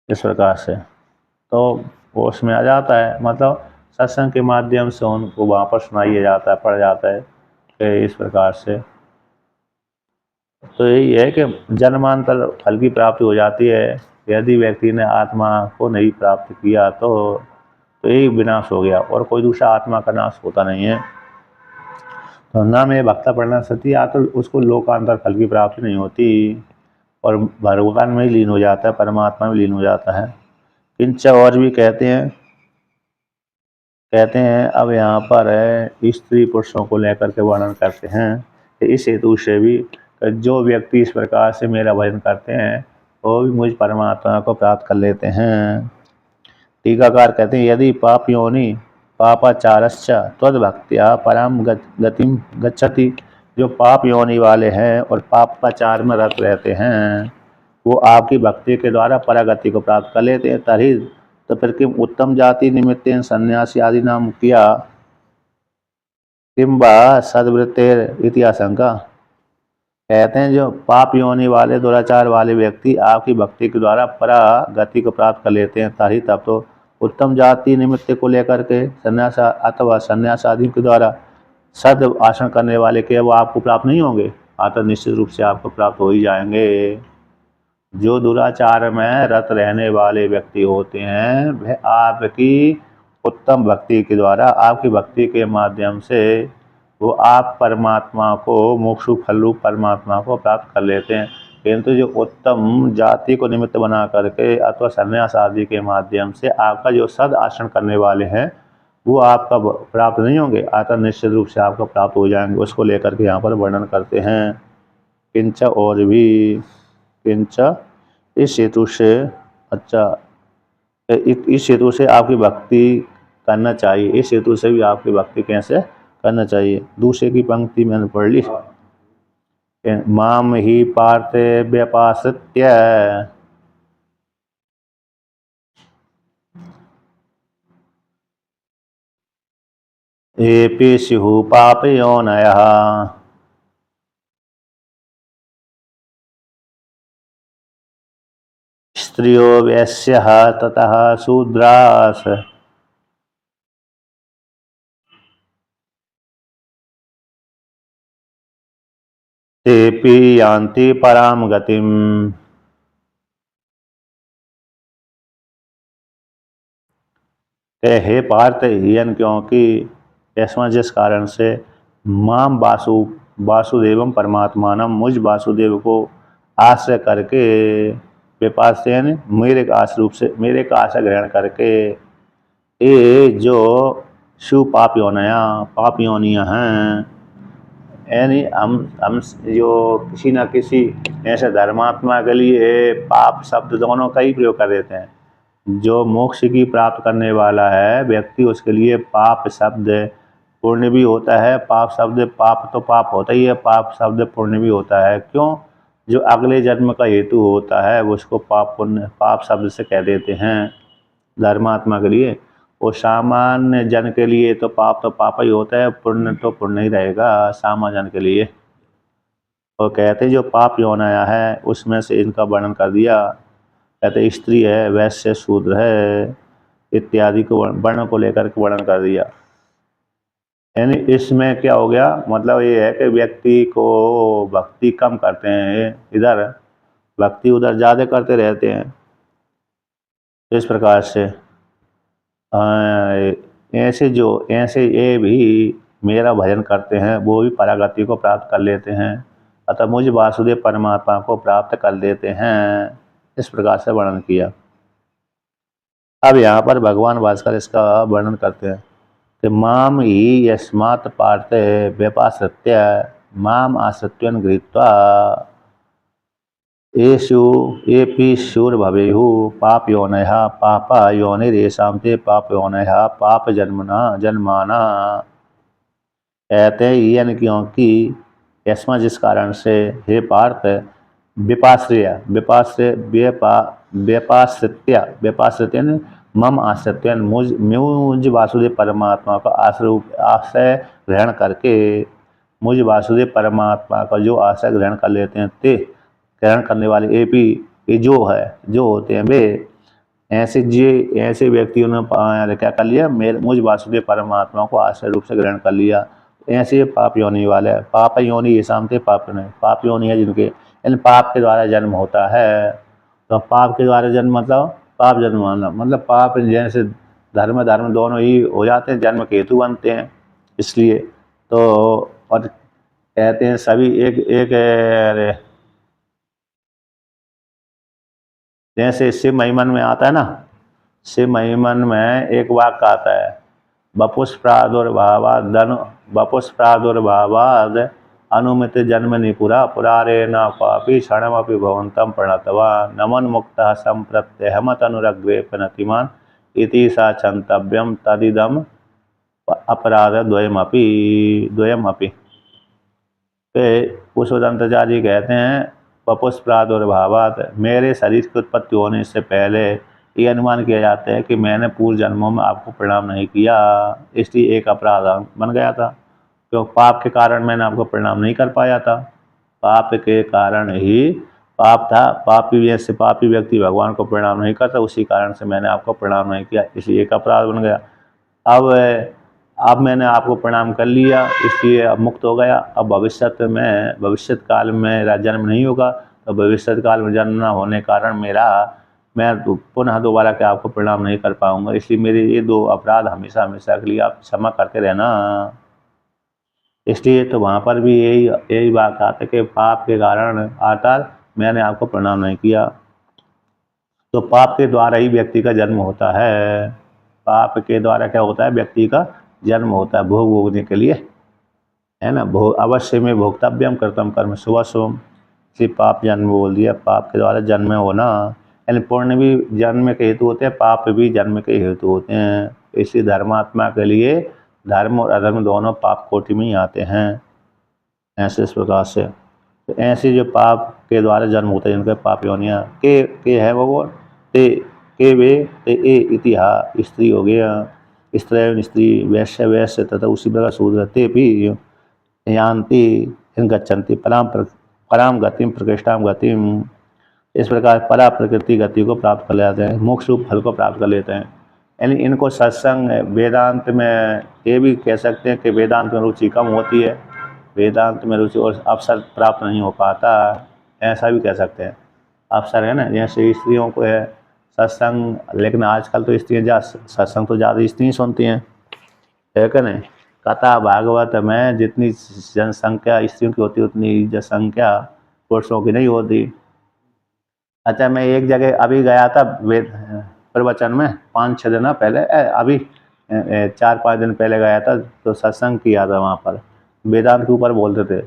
[SPEAKER 1] इस प्रकार से। तो वो उसमें आ जाता है, मतलब सत्संग के माध्यम से उनको वहाँ पर सुनाया जाता है, पढ़ा जाता है कि इस प्रकार से। तो यही है कि जन्मांतर फल की प्राप्ति हो जाती है। यदि व्यक्ति ने आत्मा को नहीं प्राप्त किया तो यही विनाश हो गया, और कोई दूसरा आत्मा का नाश होता नहीं है। तो ना में भक्ता पढ़ना सती या तो उसको लोकांतर फल की प्राप्ति नहीं होती, और भगवान में ही लीन हो जाता है, परमात्मा में लीन हो जाता है। किंच और भी कहते हैं अब यहाँ पर है स्त्री पुरुषों को लेकर के वर्णन करते हैं। इस हेतु से भी जो व्यक्ति इस प्रकार से मेरा भजन करते हैं वो भी मुझ परमात्मा को प्राप्त कर लेते हैं। टीकाकार कहते हैं यदि पाप योनि पापाचारश्च त्वद्भक्त्या परम गतिम गच्छति। जो पाप योनि वाले हैं और पापाचार में रत रहते हैं वो आपकी भक्ति के द्वारा परागति को प्राप्त कर लेते हैं। तभी तो फिर किम उत्तम जाति निमित्त सन्यासी आदि नाम किया किम्बा सदवृत्तेर इतिहासंका। कहते हैं जो पाप योनि वाले दुराचार वाले व्यक्ति आपकी भक्ति के द्वारा परा गति को प्राप्त कर लेते हैं, ताही तब तो उत्तम जाति निमित्त को लेकर के संन्यास अथवा संन्यास आदि के द्वारा सद आचरण करने वाले के वो आपको प्राप्त नहीं होंगे, तो निश्चित रूप से आपको प्राप्त हो ही जाएंगे। जो दुराचार में रत रहने वाले व्यक्ति होते हैं वह आपकी उत्तम भक्ति के द्वारा आपकी भक्ति के माध्यम से वो आप परमात्मा को मोक्ष फल रूप परमात्मा को प्राप्त कर लेते हैं। किंतु जो उत्तम जाति को निमित्त बना करके अथवा संन्यास आदि के माध्यम से आपका जो सद आचरण करने वाले हैं वो आपका प्राप्त नहीं होंगे, अतः निश्चित रूप से आपको प्राप्त हो जाएंगे। उसको लेकर के यहाँ पर वर्णन करते हैं। किंच और भी किंच इस हेतु से, अच्छा इस हेतु से आपकी भक्ति करना चाहिए, इस हेतु से भी आपकी भक्ति कैसे करना चाहिए। दूसरे की पंक्ति मैंने पढ़ ली, माम ही पार्थे व्यपाश्रित्य एपि स्युः पापयोनयः स्त्रियो वैश्यः ततः शूद्रास तेपि यान्ति पराम गतिम्। कि हे पार्थ हियन क्योंकि ऐसा जिस कारण से माम वासुदेवम परमात्मानम मुझ वासुदेव को आश्रय करके विपास यानी मेरे का आश्रय ग्रहण करके ये जो शिव पाप योनियाँ हैं, यानी हम जो किसी न किसी ऐसे धर्मात्मा के लिए पाप शब्द दोनों का ही प्रयोग कर देते हैं। जो मोक्ष की प्राप्त करने वाला है व्यक्ति, उसके लिए पाप शब्द पुण्य भी होता है। पाप शब्द पाप तो पाप होता ही है, पाप शब्द पुण्य भी होता है। क्यों? जो अगले जन्म का हेतु होता है उसको पाप शब्द से कह देते हैं धर्मात्मा के लिए। और सामान्य जन के लिए तो पाप ही होता है, पुण्य तो पुण्य ही रहेगा सामान्य जन के लिए। और कहते जो पाप योनियाँ है उसमें से इनका वर्णन कर दिया। कहते स्त्री है, वैश्य, शूद्र है इत्यादि को वर्ण को लेकर के वर्णन कर दिया। यानी इसमें क्या हो गया, मतलब ये है कि व्यक्ति को भक्ति कम करते हैं इधर, भक्ति उधर ज़्यादा करते रहते हैं। इस प्रकार से ऐसे ये भी मेरा भजन करते हैं, वो भी परागति को प्राप्त कर लेते हैं, अतः मुझ वासुदेव परमात्मा को प्राप्त कर लेते हैं। इस प्रकार से वर्णन किया। अब यहाँ पर भगवान भास्कर इसका वर्णन करते हैं कि माम ही यस्मात् पार्थ व्यपाश्रित्य माम आश्रित्य गृहीत्वा येऽपि शूरभवेयुः पापयोनयः पापा योनिरेषां ते पापयोनयः पाप जन्माना। कहते हैं यानी क्योंकि ऐसा जिस कारण से हे पार्थ व्यपाश्रित्य मम आश्रित्य मुझ वासुदेव परमात्मा का आश्रय ग्रहण करके, मुझ वासुदेव परमात्मा का जो आश्रय ग्रहण कर लेते हैं ते ग्रहण करने वाले ये जो होते हैं वे ऐसे व्यक्तियों ने क्या कर लिया, मुझ वासुदेव परमात्मा को आश्रय रूप से ग्रहण कर लिया। ऐसे पाप योनि वाले, पाप योनि ये शामते पाप योनि है जिनके इन पाप के द्वारा जन्म होता है। तो पाप के द्वारा जन्म मतलब पाप जन्म मानना, मतलब पाप जैसे धर्म दोनों ही हो जाते हैं, जन्म के हेतु बनते हैं। इसलिए तो और कहते हैं सभी एक जैसे शिव महिमन में आता है ना, शिव महिमन में एक वाक्य आता है वपुष्प्रादुर्भावाद अनुमित जन्म निपुरा पुरारे न पापी क्षणमपि भवंतम प्रणतवा नमन मुक्त संप्रत्यहमत अनुरग्रे नतिमान इति सा क्षंतव्यम तदिदम अपराध द्वयमपि। पुष्पदंताचार्य कहते हैं वपुष्प्रादुर्भावात, मेरे शरीर की उत्पत्ति होने से पहले ये अनुमान किया जाता है कि मैंने पूर्व जन्मों में आपको प्रणाम नहीं किया, इसलिए एक अपराध बन गया था। क्यों? पाप के कारण मैंने आपको प्रणाम नहीं कर पाया था, पाप के कारण ही पाप था। पापी व्यक्ति भगवान को प्रणाम नहीं करता, उसी कारण से मैंने आपको प्रणाम नहीं किया, इसलिए एक अपराध बन गया। अब मैंने आपको प्रणाम कर लिया, इसलिए अब मुक्त हो गया। अब भविष्यत काल में मेरा जन्म नहीं होगा, तो भविष्यत काल में जन्म न होने कारण मैं पुनः दोबारा के आपको प्रणाम नहीं कर पाऊंगा, इसलिए मेरे ये दो अपराध हमेशा हमेशा के लिए आप क्षमा करते रहना। इसलिए तो वहाँ पर भी यही बात आती है कि पाप के कारण आता मैंने आपको प्रणाम नहीं किया। तो पाप के द्वारा ही व्यक्ति का जन्म होता है, पाप के द्वारा क्या होता है, व्यक्ति का जन्म होता है भोग भोगने के लिए, है ना। अवश्य में भोक्तव्यम कर्तव्यम कर्म शुभम, इसलिए पाप जन्म बोल दिया। पाप के द्वारा जन्म होना, यानी पुण्य भी जन्म के हेतु होते हैं, पाप भी जन्म के हेतु होते हैं। इसलिए धर्मात्मा के लिए धर्म और अधर्म दोनों पाप कोटि में ही आते हैं। ऐसे इस प्रकार से तो ऐसे जो पाप के द्वारा जन्म होते हैं जिनके पाप योनियाँ के है वो ते के वे ते ए इतिहा स्त्री हो गया, स्त्री वैश्य तथा उसी प्रकार शूद्र ते भी यान्ति गच्छन्ति पराम गतिम प्रकृष्टाम गतिम। इस प्रकार परा प्रकृति गति को प्राप्त कर लेते हैं, मोक्ष रूप फल को प्राप्त कर लेते हैं। यानी इनको सत्संग वेदांत में ये भी कह सकते हैं कि वेदांत में रुचि कम होती है, वेदांत में रुचि और अवसर प्राप्त नहीं हो पाता, ऐसा भी कह सकते हैं। अवसर है ना, जैसे स्त्रियों को है सत्संग, लेकिन आजकल तो स्त्रियाँ सत्संग तो ज़्यादा स्त्रियाँ सुनती हैं, है कि नहीं। कथा भागवत में जितनी जनसंख्या स्त्रियों की होती उतनी जनसंख्या पुरुषों की नहीं होती। अच्छा, मैं एक जगह अभी गया था वेद प्रवचन में 5-6 दिन पहले, अभी 4-5 दिन पहले गया था, तो सत्संग किया था वहाँ पर, वेदांत के ऊपर बोलते थे।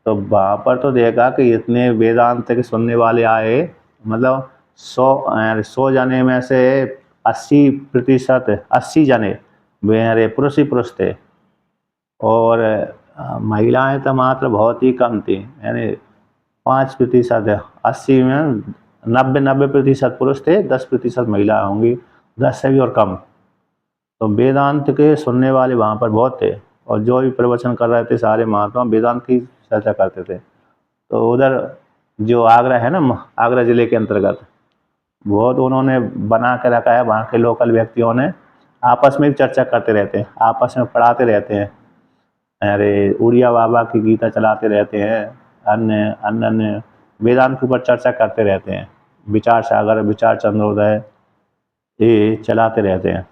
[SPEAKER 1] तो वहाँ पर तो देखा कि इतने वेदांत के सुनने वाले आए, मतलब 100 जने में से 80%, 80 जने मेरे पुरुष ही पुरुष थे, और महिलाएं तो मात्र बहुत ही कम थी, यानी 5%। 80 में 90% पुरुष थे, 10% महिला होंगी, 10 से भी और कम। तो वेदांत के सुनने वाले वहाँ पर बहुत थे, और जो भी प्रवचन कर रहे थे सारे महात्मा वेदांत की चर्चा करते थे। तो उधर जो आगरा है ना, आगरा जिले के अंतर्गत, बहुत उन्होंने बना के रखा है, वहाँ के लोकल व्यक्तियों ने आपस में भी चर्चा करते रहते हैं, आपस में पढ़ाते रहते हैं। अरे उड़िया बाबा की गीता चलाते रहते हैं, अन्य अन्य वेदांत के ऊपर चर्चा करते रहते हैं, विचार सागर, विचार चंद्रोदय, ये चलाते रहते हैं।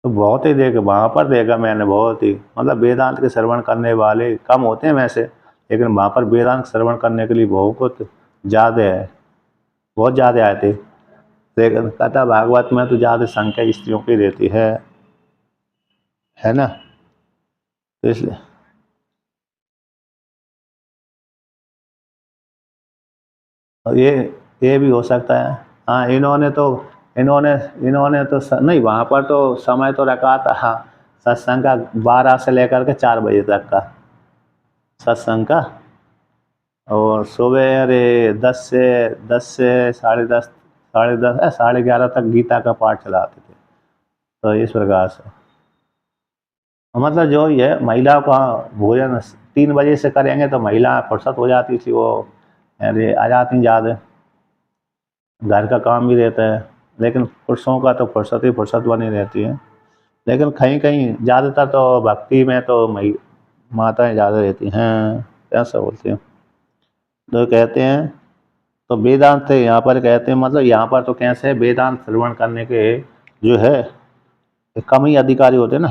[SPEAKER 1] तो बहुत ही वहाँ पर देखा मैंने, बहुत ही, मतलब वेदांत के श्रवण करने वाले कम होते हैं वैसे, लेकिन वहाँ पर वेदांत श्रवण करने के लिए बहुत ज़्यादा है, बहुत ज़्यादा आए थे। लेकिन कथा भागवत में तो ज़्यादा संख्या स्त्रियों की रहती है ना। तो इसलिए और ये भी हो सकता है। हाँ, इन्होंने इन्होंने तो नहीं, वहाँ पर तो समय तो रखा था, हाँ, सत्संग का 12 से लेकर के 4 बजे तक का सत्संग का, और सुबह अरे 10 से साढ़े 10, साढ़े 11 तक गीता का पाठ चलाते थे। तो इस प्रकार से मतलब जो ये महिलाओं का भोजन 3 बजे से करेंगे तो महिला फुर्सत हो जाती थी, वो अरे आ जाती ज़्यादा, घर का काम भी रहता है, लेकिन पुरुषों का तो फुर्सत बनी रहती है। लेकिन कहीं कहीं ज़्यादातर तो भक्ति में तो माताएं ज़्यादा रहती हैं, ऐसा बोलते हैं। तो कहते हैं, तो वेदांत यहाँ पर कहते हैं, मतलब यहाँ पर तो कैसे वेदांत श्रवण करने के जो है कम ही अधिकारी होते ना,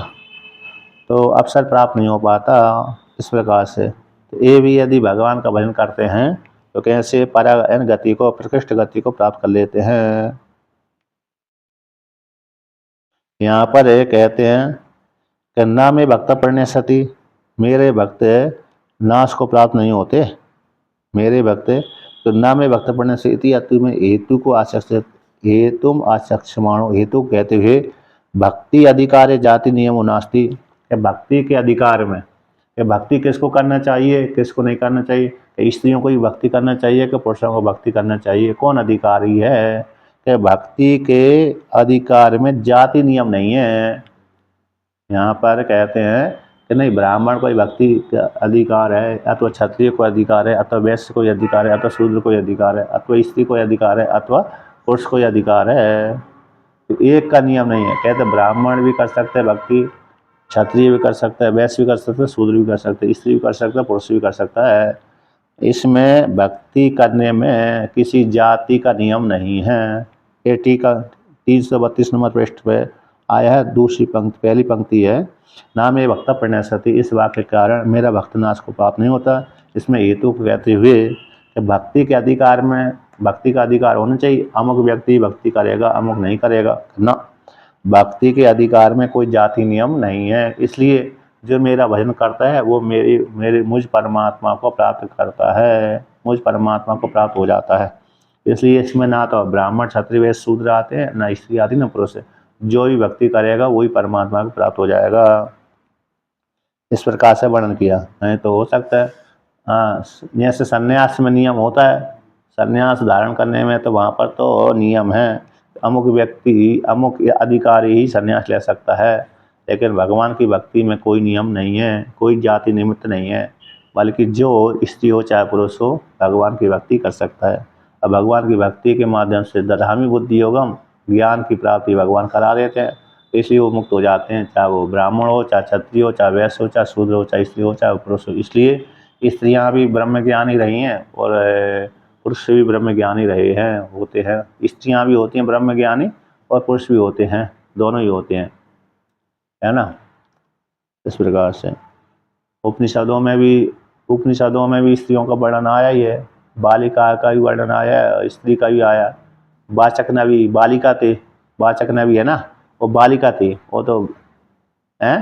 [SPEAKER 1] तो अवसर प्राप्त नहीं हो पाता इस प्रकार से। तो ये भी यदि भगवान का भजन करते हैं तो कैसे परायण गति को, प्रकृष्ट गति को प्राप्त कर लेते हैं। यहाँ पर ये कहते हैं कि ना में भक्त पढ़ने सती, मेरे भक्त नाश को प्राप्त नहीं होते, मेरे भक्त तो ना में भक्त पढ़ने से इति अति में हेतु को आसक्त, हेतुम आचक्षमाणो, हेतु कहते हुए भक्ति अधिकार जाति नियम नास्ति, भक्ति के अधिकार में कि भक्ति किसको करना चाहिए किसको नहीं करना चाहिए, कि स्त्रियों को ही भक्ति करना चाहिए कि पुरुषों को भक्ति करना चाहिए, कौन अधिकारी है, कि भक्ति के अधिकार में जाति नियम नहीं है। यहाँ पर कहते हैं कि नहीं, ब्राह्मण को भक्ति का अधिकार है, अथवा क्षत्रिय को अधिकार है, अथवा वैश्य को अधिकार है, अथवा शूद्र को अधिकार है, अथवा स्त्री को अधिकार है, अथवा पुरुष को अधिकार है। तो एक का नियम नहीं है, कहते ब्राह्मण भी कर सकते हैं भक्ति, क्षत्रिय भी कर सकता है, वैश्य भी कर सकता है, शूद्र भी कर सकते हैं, स्त्री भी कर सकता है, पुरुष भी कर सकता है। इसमें भक्ति करने में किसी जाति का नियम नहीं है। ये टीका 332 नंबर पृष्ठ पे आया है, दूसरी पंक्ति, पहली पंक्ति है, ना मैं भक्त प्रणयसति, इस वाक्य के कारण मेरा भक्त नाश को प्राप्त नहीं होता। इसमें हेतु कहते हुए कि भक्ति के अधिकार में, भक्ति का अधिकार होना चाहिए, अमुक व्यक्ति भक्ति करेगा अमुक नहीं करेगा ना, भक्ति के अधिकार में कोई जाति नियम नहीं है। इसलिए जो मेरा भजन करता है वो मुझ परमात्मा को प्राप्त करता है, मुझ परमात्मा को प्राप्त हो जाता है। इसलिए इसमें ना तो ब्राह्मण क्षत्रिय वैश्य शूद्र आते हैं, ना स्त्री आती, ना पुरुष। जो भी भक्ति करेगा वही परमात्मा को प्राप्त हो जाएगा। इस प्रकार से वर्णन किया। नहीं तो हो सकता है, हाँ, जैसे संन्यास में नियम होता है, संन्यास धारण करने में तो वहाँ पर तो नियम है, अमुक व्यक्ति अमुक अधिकारी ही संन्यास ले सकता है, लेकिन भगवान की भक्ति में कोई नियम नहीं है, कोई जाति निमित्त नहीं है, बल्कि जो स्त्री हो चाहे पुरुष हो भगवान की भक्ति कर सकता है। अब भगवान की भक्ति के माध्यम से दधामी बुद्धि योगम, ज्ञान की प्राप्ति भगवान करा देते हैं, इसलिए वो मुक्त हो जाते हैं, चाहे वो ब्राह्मण हो, चाहे क्षत्रिय हो, चाहे वैश्य हो, चाहे शूद्र हो, चाहे स्त्री हो, चाहे पुरुष हो। इसलिए स्त्रियाँ भी ब्रह्म ज्ञान ही रही हैं और पुरुष भी ब्रह्म ज्ञानी रहे हैं, होते हैं, स्त्रियां भी होती हैं ब्रह्म ज्ञानी और पुरुष भी होते हैं, दोनों ही होते हैं, है ना। इस प्रकार से उपनिषदों में भी स्त्रियों का वर्णन आया ही है, बालिका का भी वर्णन आया है, स्त्री का भी आया। वाचक नबी बालिका थे, वाचक नबी है ना, वो बालिका थी, वो तो है।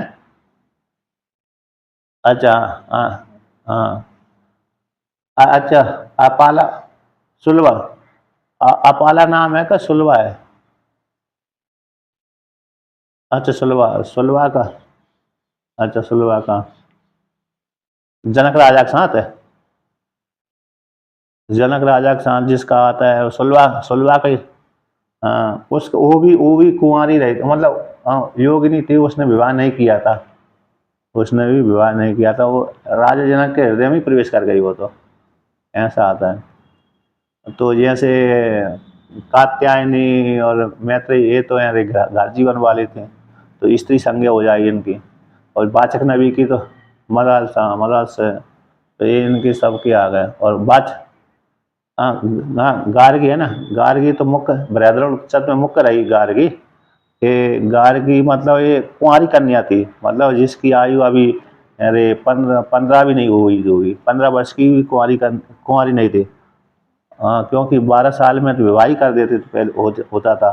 [SPEAKER 1] अच्छा, हाँ हाँ, अच्छा, अपाला, सुलभा, अपाला नाम है का सुलभा है? अच्छा, सुलभा, सुलभा का, अच्छा सुलभा का जनक राजा के साथ है, जनक राजा के साथ जिसका आता है सुलभा, सुलभा का। हाँ, उस वो भी कुंवारी रही, मतलब हाँ, योगिनी थी, उसने विवाह नहीं किया था, उसने भी विवाह नहीं किया था, वो राजा जनक के हृदय में ही प्रवेश कर गई वो तो, ऐसा आता है। तो जैसे कात्यायनी और मैत्रेयी ये तो यार घर जीवन वाले थे, तो स्त्री संज्ञा हो जाएगी इनकी। और वाचक नबी की तो मदद से, तो ये इनकी सबकी आ गए। और हाँ हाँ, गार्गी है ना, गार्गी तो मुख्य बृहद्रथ उपनिषद में मुख्य रही गार्गी, कि गार्गी मतलब ये कुंवारी कन्या थी, मतलब जिसकी आयु अभी अरे 15 भी नहीं हुई होगी, 15 वर्ष की भी कुंवारी नहीं थी। हाँ, क्योंकि 12 साल में तो विवाह ही कर देते थे, पहले होता था,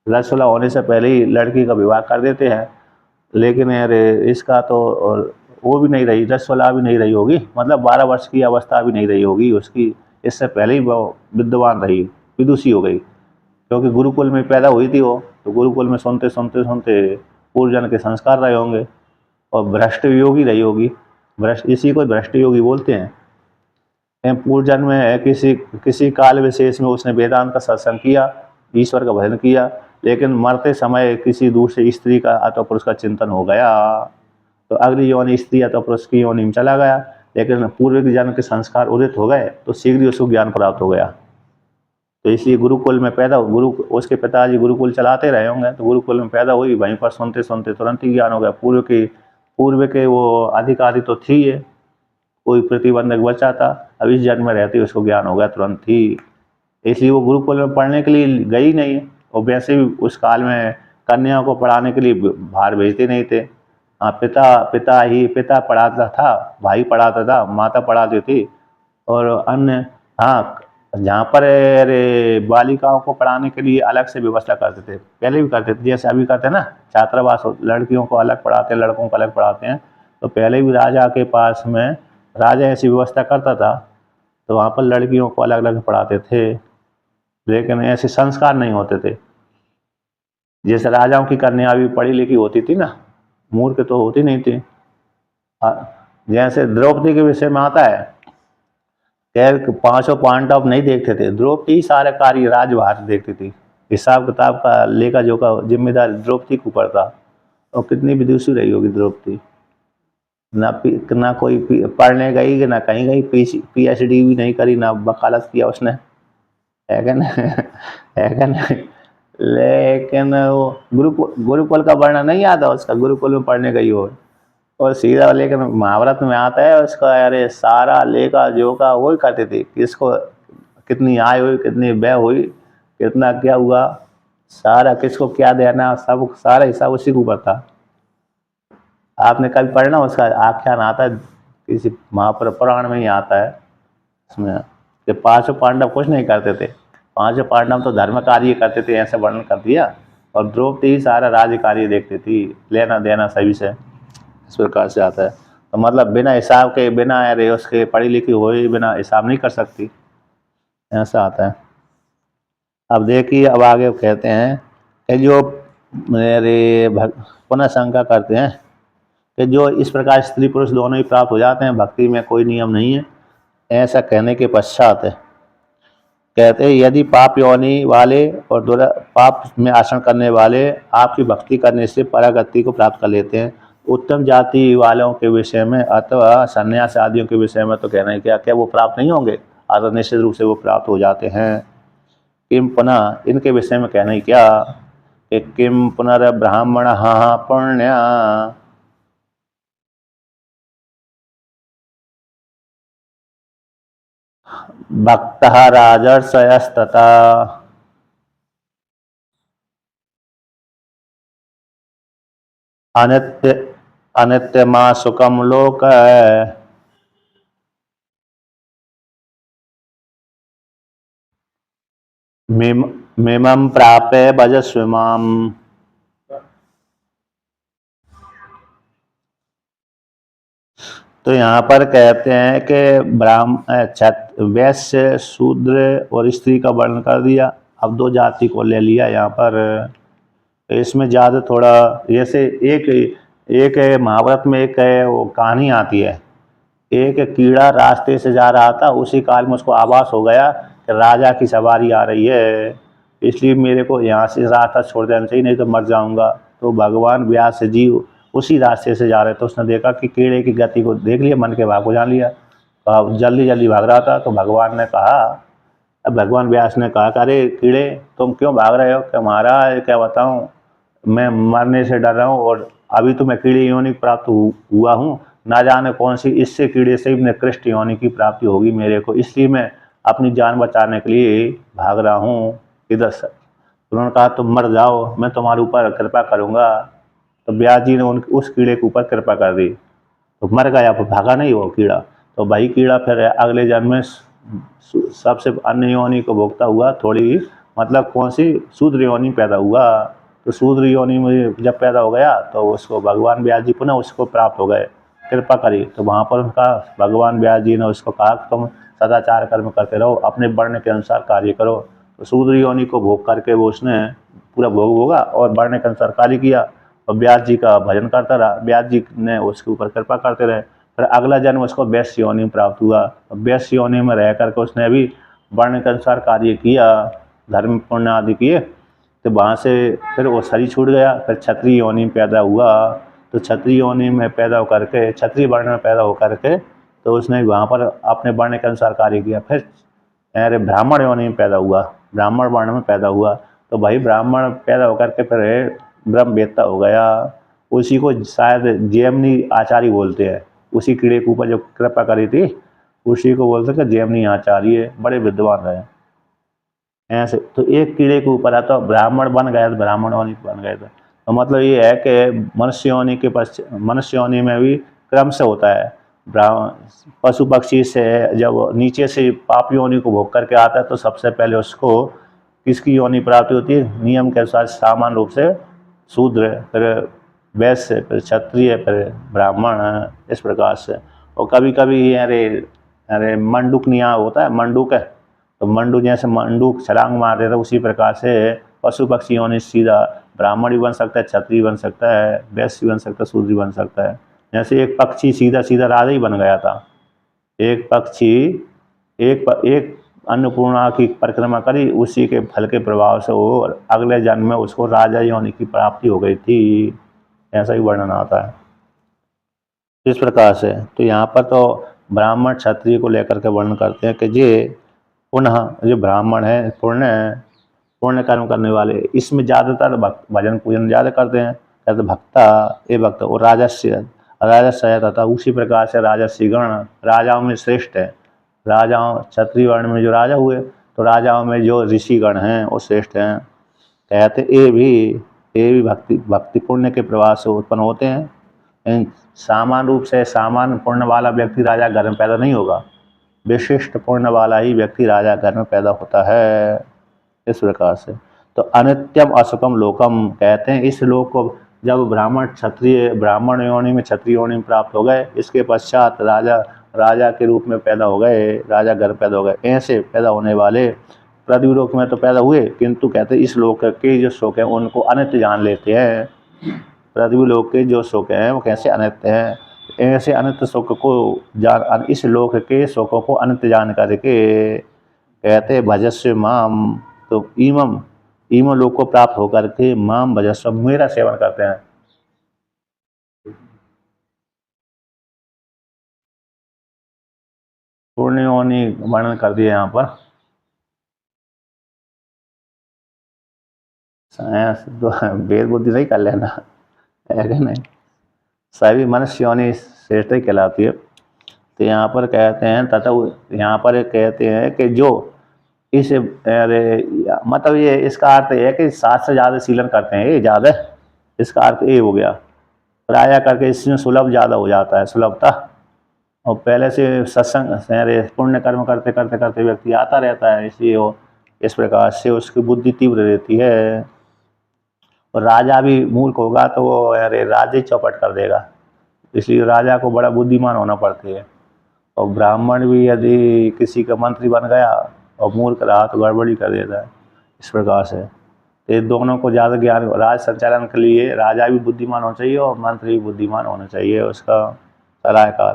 [SPEAKER 1] 16 होने से पहले ही लड़की का विवाह कर देते हैं। लेकिन यार इसका तो वो भी नहीं रही, 16 भी नहीं रही होगी, मतलब 12 वर्ष की अवस्था भी नहीं रही होगी उसकी, इससे पहले ही वो विद्वान रही, विदुषी हो गई, क्योंकि गुरुकुल में पैदा हुई थी वो, तो गुरुकुल में सुनते सुनते सुनते पूर्वजन के संस्कार रहे होंगे, और भ्रष्ट योगी रही होगी, भ्रष्ट, इसी को भ्रष्ट योगी बोलते हैं। पूर्व जन्म में है, किसी किसी काल विशेष में उसने वेदांत का सत्संग किया, ईश्वर का भजन किया, लेकिन मरते समय किसी दूसरी स्त्री का अथवा पुरुष का चिंतन हो गया, तो अगली योनि स्त्री अथवा पुरुष की योनि में चला गया, लेकिन पूर्व के जन्म के संस्कार उदित हो गए, तो शीघ्र ही उसको ज्ञान प्राप्त हो गया। तो इसलिए गुरुकुल में पैदा, उसके पिताजी गुरुकुल चलाते रहे होंगे, तो गुरुकुल में पैदा हुई, वहीं पर सुनते सुनते तुरंत ही ज्ञान हो गया। पूर्व के वो अधिकारी तो थी है, कोई प्रतिबंधक बचा था, अब इस जन्म में रहते उसको ज्ञान हो गया तुरंत ही, इसलिए वो गुरुकुल में पढ़ने के लिए गई नहीं है। और वैसे भी उस काल में कन्याओं को पढ़ाने के लिए बाहर भेजते नहीं थे। हाँ, पिता पढ़ाता था, भाई पढ़ाता था, माता पढ़ाती थी, और अन्य, हाँ, जहाँ पर अरे बालिकाओं को पढ़ाने के लिए अलग से व्यवस्था करते थे, पहले भी करते थे, जैसे अभी करते हैं ना, छात्रावास, लड़कियों को अलग पढ़ाते हैं, लड़कों को अलग पढ़ाते हैं, तो पहले भी राजा के पास में राजा ऐसी व्यवस्था करता था, तो वहाँ पर लड़कियों को अलग अलग पढ़ाते थे, लेकिन ऐसे संस्कार नहीं होते थे। जैसे राजाओं की कन्या भी पढ़ी लिखी होती थी ना, मूर्ख तो होती नहीं थी। जैसे द्रौपदी के विषय में आता है, खैर 5 पांडव नहीं देखते थे, द्रौपदी सारे कार्य राजभार देखती थी, हिसाब किताब का लेखा जोखा जिम्मेदार द्रौपदी के ऊपर था। और कितनी विदुषी रही होगी द्रौपदी, ना कोई पढ़ने गई कि ना कहीं गई, पीएचडी भी नहीं करी, ना वकालत किया उसने, है क्या ना है क्या ना। लेकिन वो गुरुकुल का वर्णन नहीं आता उसका, गुरुकुल में पढ़ने गई हो, और सीधा, लेकिन महाभारत में आता है उसका, अरे सारा लेखा जोखा वही करते थे, किसको कितनी आय हुई, कितनी व्यय हुई, कितना क्या हुआ, सारा किसको क्या देना, सब सारा हिसाब उसी के ऊपर था। आपने कभी पढ़ना, उसका आख्यान आता है किसी महापुराण में ही आता है, उसमें कि 5 पांडव कुछ नहीं करते थे, 5 पांडव तो धर्म कार्य करते थे, ऐसे वर्णन कर दिया, और द्रौपदी ही सारा राज्य कार्य देखती थी, लेना देना सभी से, इस प्रकार से आता है। तो मतलब बिना हिसाब के, बिना अरे उसके पढ़ी लिखी हुई, बिना हिसाब नहीं कर सकती, ऐसा आता है। अब देखिए, अब आगे कहते हैं कि जो मेरे पुनः शंका करते हैं कि जो इस प्रकार स्त्री पुरुष दोनों ही प्राप्त हो जाते हैं, भक्ति में कोई नियम नहीं है, ऐसा कहने के पश्चात कहते हैं यदि पाप योनि वाले और पाप में आचरण करने वाले आपकी भक्ति करने से परागति को प्राप्त कर लेते हैं, उत्तम जाति वालों के विषय में अथवा संन्यास आदियों के विषय में तो कहना है क्या वो प्राप्त नहीं होंगे? अतः निश्चित रूप से वो प्राप्त हो जाते हैं। किम पुनः, इनके विषय में कहना ही क्या कि किम पुनर्ब्राह्मण पुण्य, भक्तः राजर्षयस्तथा अनित्य अनित्यमा सुखम लोक मिमं प्राप्य भजस्व माम। तो यहाँ पर कहते हैं कि वैश्य शूद्र और स्त्री का वर्णन कर दिया। अब दो जाति को ले लिया यहाँ पर। तो इसमें ज़्यादा थोड़ा जैसे एक एक महाभारत में एक वो कहानी आती है। एक कीड़ा रास्ते से जा रहा था, उसी काल में उसको आभास हो गया कि राजा की सवारी आ रही है, इसलिए मेरे को यहाँ से रास्ता छोड़ देना चाहिए, नहीं तो मर जाऊंगा। तो भगवान व्यास जी उसी रास्ते से जा रहे थे। उसने देखा कि कीड़े की गति को देख लिया, मन के भाव को जान लिया। जल्दी जल्दी भाग रहा था। तो भगवान ने कहा, अब भगवान व्यास ने कहा, अरे कीड़े तुम क्यों भाग रहे हो? कि महाराज क्या बताऊँ, मैं मरने से डर रहा हूँ, और अभी तो मैं कीड़े योनि प्राप्त हुआ हूँ, ना जाने कौन सी इससे कीड़े से ही निकृष्ट योनि की प्राप्ति होगी मेरे को, इसलिए मैं अपनी जान बचाने के लिए भाग रहा हूँ इधर से। उन्होंने कहा तुम मर जाओ, मैं तुम्हारे ऊपर कृपा करूँगा। तो व्यास जी ने उस कीड़े के ऊपर कृपा कर दी, तो मर गया, पर भागा नहीं वो कीड़ा। तो भाई कीड़ा फिर अगले जन्म में सबसे अन्य योनि को भोगता हुआ, थोड़ी मतलब कौन सी शूद्र योनि पैदा हुआ। तो शूद्र योनि में जब पैदा हो गया तो उसको भगवान व्यास जी पुनः उसको प्राप्त हो गए, कृपा करी। तो वहाँ पर उनका भगवान व्यास जी ने उसको कहा कि तुम सदाचार कर्म करते रहो, अपने वर्ण के अनुसार कार्य करो। तो शूद्र योनि को भोग करके वो उसने पूरा भोग भोगा और वर्ण के अनुसार कार्य किया, और व्यास जी का भजन करता रहा। व्यास जी ने उसके ऊपर कृपा करते रहे। फिर अगला जन्म उसको वैश्य योनि में प्राप्त हुआ। वैश्य योनि में रह करके उसने भी वर्ण के अनुसार कार्य किया, धर्म पुण्य आदि किए। तो वहाँ से फिर वो शरीर छूट गया, फिर क्षत्रिय योनि में पैदा हुआ। तो क्षत्रिय योनि में पैदा होकर के, क्षत्रिय वर्ण में पैदा होकर के, तो उसने वहाँ पर अपने वर्ण के अनुसार कार्य किया। फिर अरे ब्राह्मण योनि में पैदा हुआ, ब्राह्मण वर्ण में पैदा हुआ। तो भाई ब्राह्मण पैदा होकर के फिर ब्रह्मवेत्ता हो गया। उसी को शायद जैमिनी आचार्य बोलते हैं, उसी कीड़े के ऊपर जो कृपा करी थी उसी को बोलते हैं कि जैमिनी आचार्य, बड़े विद्वान रहे ऐसे। तो एक कीड़े के ऊपर है तो ब्राह्मण बन गया, तो ब्राह्मण योनि बन गए थे। तो मतलब ये है कि मनुष्य योनि के मनुष्य योनि में भी क्रम से होता है। पशु पक्षी से जब नीचे से पाप योनि को भोग करके आता है तो सबसे पहले उसको किसकी योनि प्राप्ति होती है? नियम के अनुसार सामान्य रूप से शूद्र, फिर वैश्य, फिर क्षत्रिय, फिर ब्राह्मण, इस प्रकार से। और कभी कभी अरे अरे मंडूक निया होता है, मंडूक है, तो मंडू जैसे मंडूक छलांग मार देता है, उसी प्रकार से पशु पक्षी योनि सीधा ब्राह्मण भी बन सकता है, क्षत्रिय बन सकता है, वैश्य बन सकता है, शूद्र भी बन सकता है। जैसे एक पक्षी सीधा सीधा राजा ही बन गया था। एक पक्षी एक अन्नपूर्णा की परिक्रमा करी, उसी के फल के प्रभाव से वो अगले जन्म में उसको राजा योनि की प्राप्ति हो गई थी, ऐसा ही वर्णन आता है इस प्रकार से। तो यहाँ पर तो ब्राह्मण क्षत्रिय को लेकर के वर्णन करते हैं कि ये पुनः जो ब्राह्मण है पुण्य कर्म करने वाले, इसमें ज़्यादातर भजन पूजन ज़्यादा करते हैं, कहते भक्ता ये भक्त। और राजस्य तथा उसी प्रकार से राजस्य गण राजाओं में श्रेष्ठ है। राजाओं क्षत्रिय वर्ण में जो राजा हुए, तो राजाओं में जो ऋषिगण हैं वो श्रेष्ठ हैं। कहते ये भी भक्ति भक्ति पुण्य के प्रभाव से उत्पन्न होते हैं। सामान्य रूप से सामान्य पुण्य वाला व्यक्ति राजा घर में पैदा नहीं होगा, विशिष्ट पुण्य वाला ही व्यक्ति राजा घर में पैदा होता है, इस प्रकार से। तो अनित्यम असुखम लोकम कहते हैं इस लोक को जब ब्राह्मण योनि में क्षत्रिय योनि में प्राप्त हो गए, इसके पश्चात राजा के रूप में पैदा हो गए, राजा घर पैदा हो गए। ऐसे पैदा होने वाले पृथ्वी लोक में तो पैदा हुए, किंतु कहते हैं इस लोक के जो सुख हैं उनको अनित्य जान लेते हैं। पृथ्वी लोक के जो सुख हैं वो कैसे अनित्य हैं, ऐसे अनित्य सुख को जान, इस लोक के सुखों को अनित्य जान करके कहते भजस्व माम। तो ईम लोक को प्राप्त होकर के माम भजस्व मेरा सेवन करते हैं। पूर्ण योनि वर्णन कर दिया यहाँ पर। साइंस तो वेद बुद्धि नहीं कर लेना है कि नहीं, सभी मनुष्य योनि श्रेष्ठ ही कहलाती है। तो यहाँ पर कहते हैं तथा यहाँ पर कहते हैं कि जो इस मतलब ये इसका अर्थ ये है कि 7 से ज़्यादा सीलन करते हैं, ये ज़्यादा, इसका अर्थ ये हो गया। प्राय करके इसमें सुलभ ज़्यादा हो जाता है, सुलभता। और पहले से सत्संग पुण्य कर्म करते करते करते व्यक्ति आता रहता है, इसलिए वो इस प्रकार से उसकी बुद्धि तीव्र रहती है। और राजा भी मूर्ख होगा तो वो अरे राज्य चौपट कर देगा, इसलिए राजा को बड़ा बुद्धिमान होना पड़ती है। और ब्राह्मण भी यदि किसी का मंत्री बन गया और मूर्ख रहा तो गड़बड़ी कर देता है। इस प्रकार से तो दोनों को ज़्यादा ज्ञान, राज संचालन के लिए राजा भी बुद्धिमान होना चाहिए और मंत्री भी बुद्धिमान होना चाहिए, उसका सलाहकार।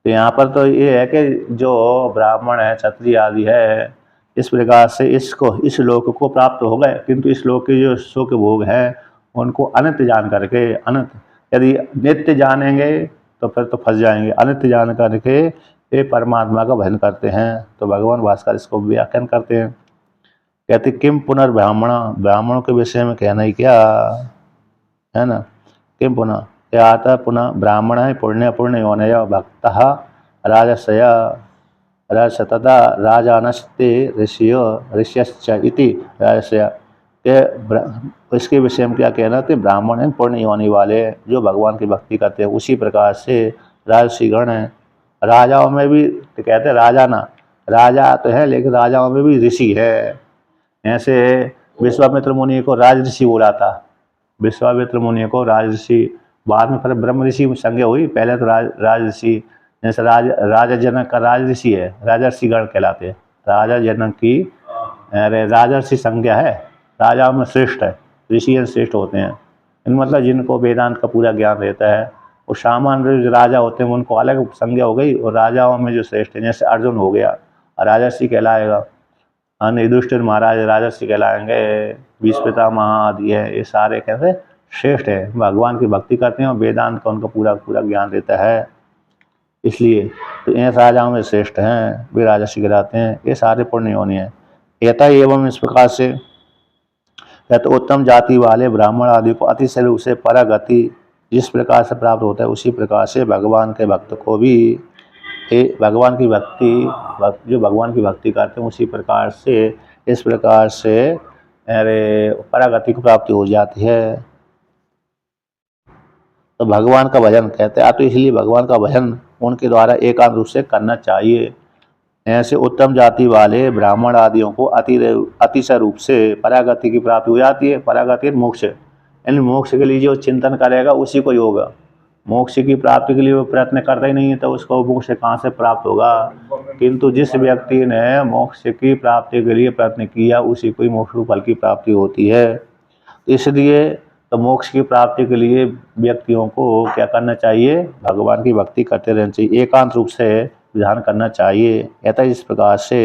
[SPEAKER 1] तो यहाँ पर तो ये है कि जो ब्राह्मण है, क्षत्रिय आदि है, इस प्रकार से इस लोक को प्राप्त हो गए, किंतु इस लोक के जो सुख भोग है उनको अनित्य जान करके, अनित्य यदि नित्य जानेंगे तो फिर तो फंस जाएंगे, अनित्य जान करके ये परमात्मा का भजन करते हैं। तो भगवान भास्कर इसको व्याख्यान करते हैं, कहते किम पुनर्ब्राह्मण, ब्राह्मणों के विषय में कहना ही क्या है ना। किम पुनः, क्या आता पुनः ब्राह्मण है पुण्य पुण्य योनय भक्त राजसय राजसतता राजानस्ते ऋषियो ऋष्यश्च इति राजसय के इसके विषय में क्या कहना थे, ब्राह्मण हैं पुण्य योनि वाले जो भगवान की भक्ति करते हैं। उसी प्रकार से राजसीगण हैं, राजाओं में भी तो कहते हैं राजा ना, राजा तो है लेकिन राजाओं में भी ऋषि है। ऐसे विश्वामित्र मुनि को राज ऋषि बोला था, विश्वामित्र मुनि को राज ऋषि, बाद में फिर ब्रह्म ऋषि में संज्ञा हुई, पहले तो राज ऋषि। जैसे राजा जनक का राज ऋषि है, राजर्षिगण कहलाते हैं। राजा जनक की राजर्षि संज्ञा है, राजाओं में श्रेष्ठ है, ऋषि श्रेष्ठ होते हैं। इन मतलब जिनको वेदांत का पूरा ज्ञान रहता है। और सामान्य जो राजा होते हैं उनको अलग संज्ञा हो गई, और राजाओं में जो श्रेष्ठ है जैसे अर्जुन हो गया राजर्षि कहलाएगा, अन्य युधिष्ठिर महाराज राजर्षि कहलाएंगे, बीस पितामह आदि है, ये सारे कैसे श्रेष्ठ है, भगवान की भक्ति करते हैं और वेदांत का उनका पूरा पूरा ज्ञान रहता है। इसलिए तो ये राजाओं में श्रेष्ठ हैं, वे राजर्षि कहलाते हैं, ये सारे पुण्य योनि हैं। यथा एवं इस प्रकार से या तो उत्तम जाति वाले ब्राह्मण आदि को अतिशय रूप से परागति जिस प्रकार से प्राप्त होता है, उसी प्रकार से भगवान के भक्त को भी भगवान की भक्ति, जो भगवान की भक्ति करते हैं उसी प्रकार से इस प्रकार से परागति को प्राप्ति हो जाती है। तो भगवान का भजन कहते हैं, तो इसलिए भगवान का भजन उनके द्वारा एकांत रूप से करना चाहिए। ऐसे उत्तम जाति वाले ब्राह्मण आदियों को अतिशय रूप से परागति की प्राप्ति हो जाती है। परागति मोक्ष, यानी मोक्ष के लिए जो चिंतन करेगा उसी को योग, मोक्ष की प्राप्ति के लिए वो प्रयत्न करता ही नहीं है तो उसको मोक्ष कहाँ से प्राप्त होगा। किंतु जिस व्यक्ति ने मोक्ष की प्राप्ति के लिए प्रयत्न किया उसी को ही मोक्ष फल की प्राप्ति होती है। इसलिए तो मोक्ष की प्राप्ति के लिए व्यक्तियों को क्या करना चाहिए, भगवान की भक्ति करते रहना चाहिए, एकांत रूप से ध्यान करना चाहिए। यथा इस प्रकार से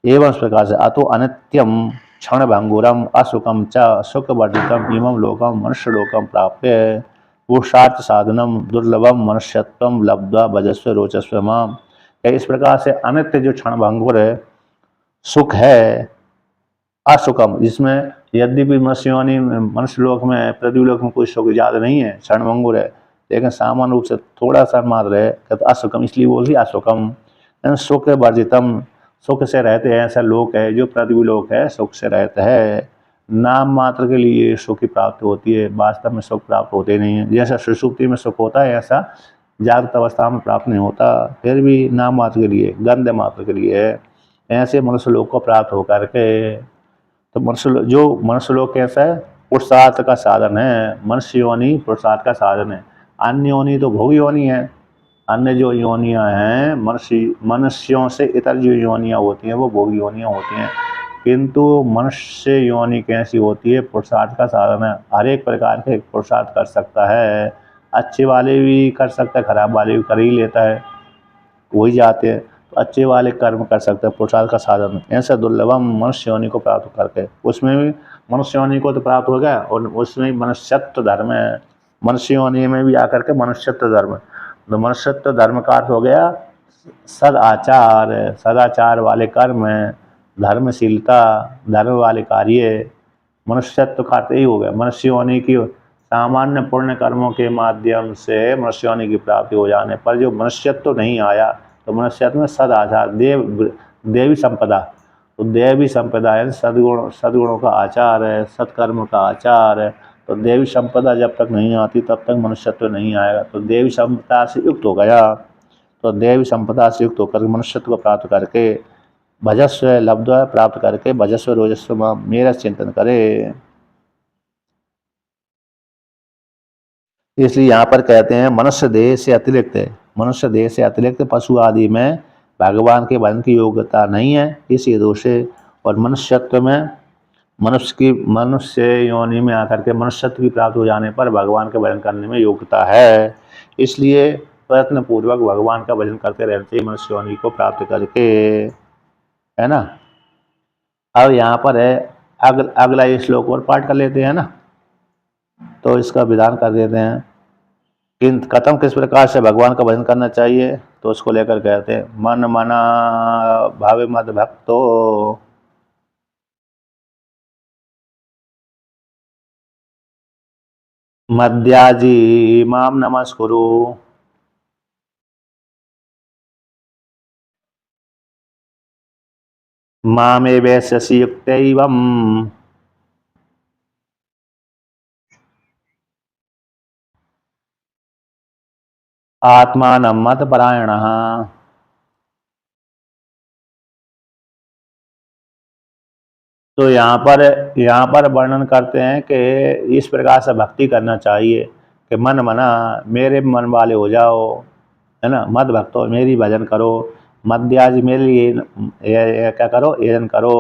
[SPEAKER 1] एवं इस प्रकार से अतो अनित्यम क्षण भंगुरम असुखम च सुखवर्जितम इमं लोकम मनुष्य लोकम प्राप्य पुरुषार्थ साधनम दुर्लभम मनुष्यत्वम लब्ध्वा भजस्व रोचस्व माम। इस प्रकार से अनित्य जो क्षण भंगुर है सुख है, असुखम जिसमें यद्यपि मनुष्य लोक में पृथ्वी लोक में कोई सुख ज़्यादा नहीं है, क्षण भंगुर है, लेकिन सामान्य रूप से थोड़ा सा मात्र है, तो असुखम इसलिए बोल रही असुखम, सुख वर्जितम, सुख से रहते हैं ऐसा लोक है जो पृथ्वी लोक है, सुख से रहता है। नाम मात्र के लिए सुख की प्राप्ति होती है, वास्तव में सुख प्राप्त होते नहीं है। जैसा सुषुप्ति में सुख होता है ऐसा जागृत अवस्था में प्राप्त नहीं होता, फिर भी नाम मात्र के लिए, गंध मात्र के लिए है। ऐसे मनुष्य लोक को प्राप्त होकर के तो मनुष्य लोक कैसा है, पुरुषार्थ का साधन है। मनुष्य योनि पुरुषार्थ का साधन है, अन्य योनि तो भोग योनि है। अन्य जो योनियां हैं मनुष्यों से इतर जो योनियां होती हैं वो भोग योनियां होती हैं, किंतु मनुष्य योनि कैसी होती है, पुरुषार्थ का साधन है। हर एक प्रकार के पुरुषार्थ कर सकता है, अच्छे वाले भी कर सकता है, खराब वाले भी कर ही लेता है, वही जाते हैं। तो अच्छे वाले कर्म कर सकते हैं, पुरुषार्थ का साधन। ऐसा दुर्लभम मनुष्य योनि को प्राप्त करके, उसमें भी मनुष्य योनि को तो प्राप्त हो गया और उसमें मनुष्यत्व धर्म है, मनुष्य योनि में भी आकर के मनुष्यत्व धर्म। तो मनुष्यत्व धर्म का अर्थ हो गया सदाचार, सदाचार वाले कर्म, धर्मशीलता, धर्म वाले कार्य, मनुष्यत्व का अर्थ यही हो गया। मनुष्य योनि की सामान्य पुण्य कर्मों के माध्यम से मनुष्य योनि की प्राप्ति हो जाने पर जो मनुष्यत्व तो नहीं आया, तो मनुष्यत्व में सद आचार देवी संपदा, तो देवी संपदा है सदगुणों का आचार है, सत्कर्म का आचार है। तो देवी संपदा जब तक नहीं आती तब तक मनुष्यत्व नहीं आएगा। तो देवी संपदा से युक्त हो गया, तो देवी संपदा से युक्त होकर मनुष्यत्व को प्राप्त करके भजस्व लब्ध्वा प्राप्त करके भजस्व रोजस्व मेरा चिंतन करे। इसलिए यहाँ पर कहते हैं मनुष्य देह से अतिरिक्त है, मनुष्य देह से अतिरिक्त पशु आदि में भगवान के भजन की योग्यता नहीं है, इसी दोष से। और मनुष्यत्व में मनुष्य योनि में आकर के मनुष्यत्व की प्राप्त हो जाने पर भगवान के भजन करने में योग्यता है। इसलिए प्रयत्न पूर्वक भगवान का भजन करते रहना चाहिए मनुष्य योनि को प्राप्त करके, है ना। अब यहाँ पर है अगला ये श्लोक और पाठ कर लेते हैं ना, तो इसका विधान कर देते हैं। कथम किस प्रकार से भगवान का भजन करना चाहिए, तो उसको लेकर कहते हैं मन मना भावे मद भक्तो मद्याजी माम नमस्कुरु मामे वैश्यसि युक्तैवम् आत्मानं मत परायणः। तो यहाँ पर वर्णन करते हैं कि इस प्रकार से भक्ति करना चाहिए कि मन मना मेरे मन वाले हो जाओ, है ना। मद भक्तो मेरी भजन करो, मद्याज मेरे लिए क्या करो, यजन करो,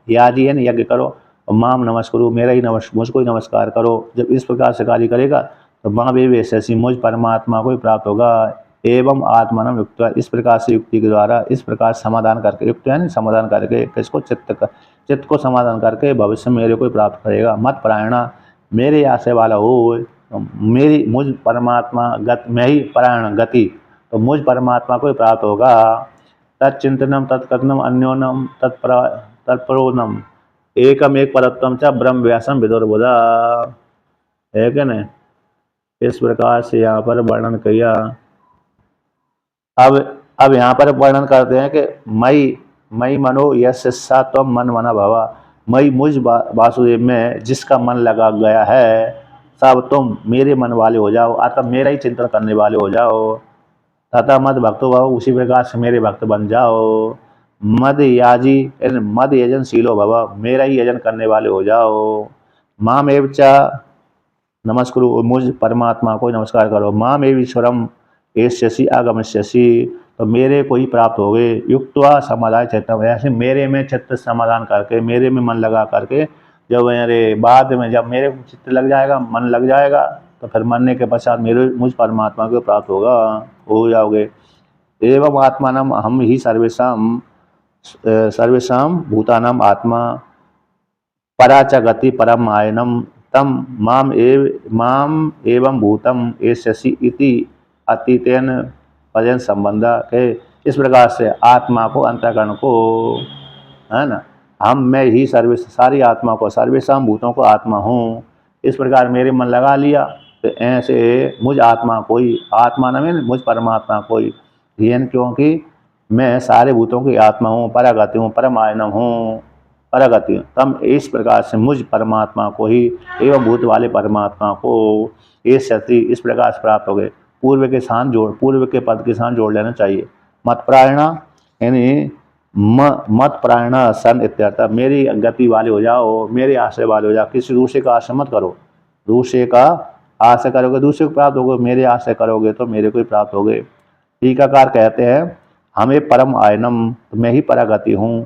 [SPEAKER 1] याजी है यज्ञ करो, और माम नमस्कुरु मेरा ही मुझको ही नमस्कार करो। जब इस प्रकार से कार्य करेगा तो माँ भी वैसे मुझ परमात्मा को ही प्राप्त होगा। एवं आत्मानम युक्त, इस प्रकार से युक्ति के द्वारा इस प्रकार समाधान करके, युक्त है समाधान करके किसको, चित्त को समाधान करके भविष्य में मेरे को प्राप्त करेगा। मत परायणा मेरे आशय वाला हो, मेरी मुझ परमात्मा मैं ही परायण गति, तो मुझ परमात्मा को ही प्राप्त होगा। तत्चिंतनम तत्कथनम अन्योनम तत्परोनम एकम एक परत्वम च ब्रह्म व्यासम विदुर्बुधा, है क्या नहीं। इस प्रकार से यहाँ पर वर्णन किया। अब यहाँ पर वर्णन करते हैं कि मई मनो यस्य सा त्वं मन मना भवा, मई मुझ वासुदेव में जिसका मन लगा गया है, सब तुम मेरे मन वाले हो जाओ, अर्थात मेरा ही चिंतन करने वाले हो जाओ। तथा मद भक्तो भव, उसी प्रकार से मेरे भक्त बन जाओ। मद याजी मद यजनशीलो भव, मेरा ही यजन करने वाले हो जाओ। माम एव च नमस्कुरु, मुझ परमात्मा को नमस्कार करो। माम एव ईश्वरम एष्यसि आगमस्यसि, तो मेरे को ही प्राप्त हो गए। युक्त्वा समाधान चित्तम, ऐसे मेरे में चित्त समाधान करके, मेरे में मन लगा करके, जब मेरे बाद में जब मेरे चित्त लग जाएगा, मन लग जाएगा, तो फिर मरने के पश्चात मुझ परमात्मा को प्राप्त हो जाओगे। एवं आत्मानम हम ही सर्वेषाम भूतानाम आत्मा पराच गति परम आयनम तम माम एवं भूतम एष्यसि इति अतीतेन भजन संबंध के। इस प्रकार से आत्मा को, अंतःकरण को, है ना, मैं ही सारी आत्मा को, सर्वेषाम भूतों को आत्मा हूँ, इस प्रकार मेरे मन लगा लिया, तो ऐसे मुझ आत्मा को ही, आत्मा न मुझ परमात्मा को ही, क्योंकि मैं सारे भूतों की आत्मा हूँ, परागति हूँ, परम आयनम हूँ, परागति। तम इस प्रकार से मुझ परमात्मा को ही, एवं भूत वाले परमात्मा को ये शक्ति इस प्रकार से प्राप्त हो गए। पूर्व के पद के साथ जोड़ लेना चाहिए। मत प्रायणा यानी मत प्रायणा सन इत्यर्थ, मेरी गति वाले हो जाओ, मेरे आश्रय वाले हो जाओ। किसी दूसरे का आश्रय मत करो, दूसरे का आश्रय करोगे दूसरे को प्राप्त होगे, मेरे आश्रय करोगे तो मेरे को ही प्राप्त होगे। टीकाकार कहते हैं हमें परम आयनम, मैं ही परागति हूँ,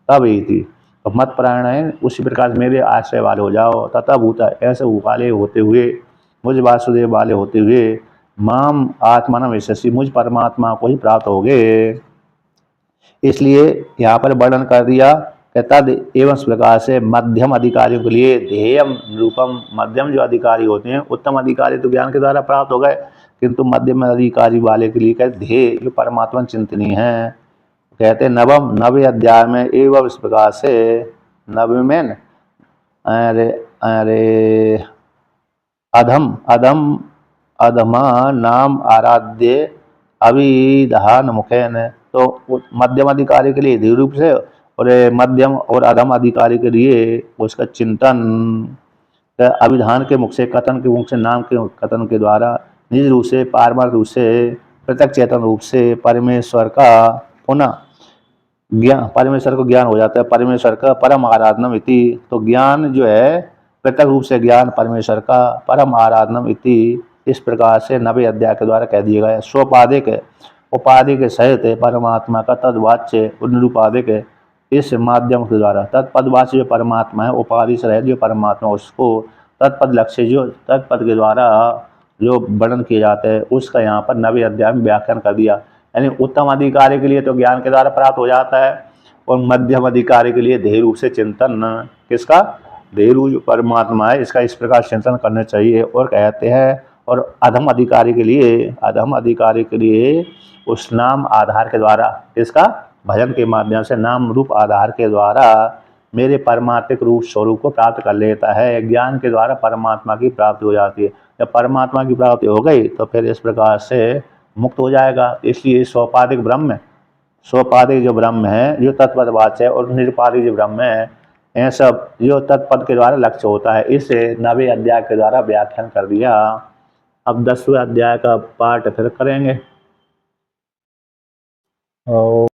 [SPEAKER 1] तब ही थी। तो मत प्राण है उसी प्रकार मेरे आश्रय वाले हो जाओ। तथा भूता ऐसे वाले होते हुए, मुझ वासुदेव वाले होते हुए, माम आत्मानम यशस्वी, मुझ परमात्मा को ही प्राप्त होगे। इसलिए यहाँ पर वर्णन कर दिया कि तद एवं इस प्रकार से मध्यम अधिकारियों के लिए ध्येयम रूपम, मध्यम जो अधिकारी होते हैं, उत्तम अधिकारी तो ज्ञान के द्वारा प्राप्त हो गए, किंतु मध्यम अधिकारी वाले के लिए कहते ध्येय जो परमात्मा चिंतनीय है। कहते नवे अध्याय में एवं इस प्रकार से, नवे में अरे अरे अधम अधम अधमा नाम आराध्य अभिधान मुखेन। तो मध्यम अधिकारी के लिए दृढ़ रूप से, और मध्यम और अधम अधिकारी के लिए उसका चिंतन अभिधान के मुख से, कथन के मुख से, नाम के कथन के द्वारा, निज रूप से, पारमार्थ रूप से, पृथक चेतन रूप से परमेश्वर का पुनः ज्ञान, परमेश्वर को ज्ञान हो जाता है, परमेश्वर का परम आराधनम इति। तो ज्ञान जो है पृथक रूप से ज्ञान परमेश्वर का परम आराधनम इति, इस प्रकार से 90 अध्याय के द्वारा कह दिया गया। स्वपादिक उपाधि के सहित परमात्मा का तदवाच्य निरूपाधिक इस माध्यम के द्वारा, तत्पदवाच्य जो परमात्मा है, उपाधि से रहित जो परमात्मा, उसको तत्पद लक्ष्य जो तत्पद के द्वारा जो वर्णन किए जाते हैं, उसका यहाँ पर 90 अध्याय में व्याख्यान कर दिया। यानी उत्तम अधिकारी के लिए तो ज्ञान के द्वारा प्राप्त हो जाता है, और मध्यम अधिकारी के लिए ध्येय रूप से चिंतन, किसका? ध्येय रूप जो परमात्मा है, इसका इस प्रकार चिंतन करने चाहिए। और कहते हैं, और अधम अधिकारी के लिए उस नाम आधार के द्वारा, इसका भजन के माध्यम से नाम रूप आधार के द्वारा मेरे परमात्मिक रूप स्वरूप को प्राप्त कर लेता है। ज्ञान के द्वारा परमात्मा की प्राप्ति हो जाती है। जब परमात्मा की प्राप्ति हो गई तो फिर इस प्रकार से मुक्त हो जाएगा। इसलिए सोपाधिक ब्रह्म, सोपाधिक जो ब्रह्म है, जो तत्पदवाच्य है, और निरुपाधिक जो ब्रह्म है, यह सब जो तत्पद के द्वारा लक्ष्य होता है। इसे 90 अध्याय के द्वारा व्याख्यान कर दिया। अब 10वें अध्याय का पाठ फिर करेंगे। और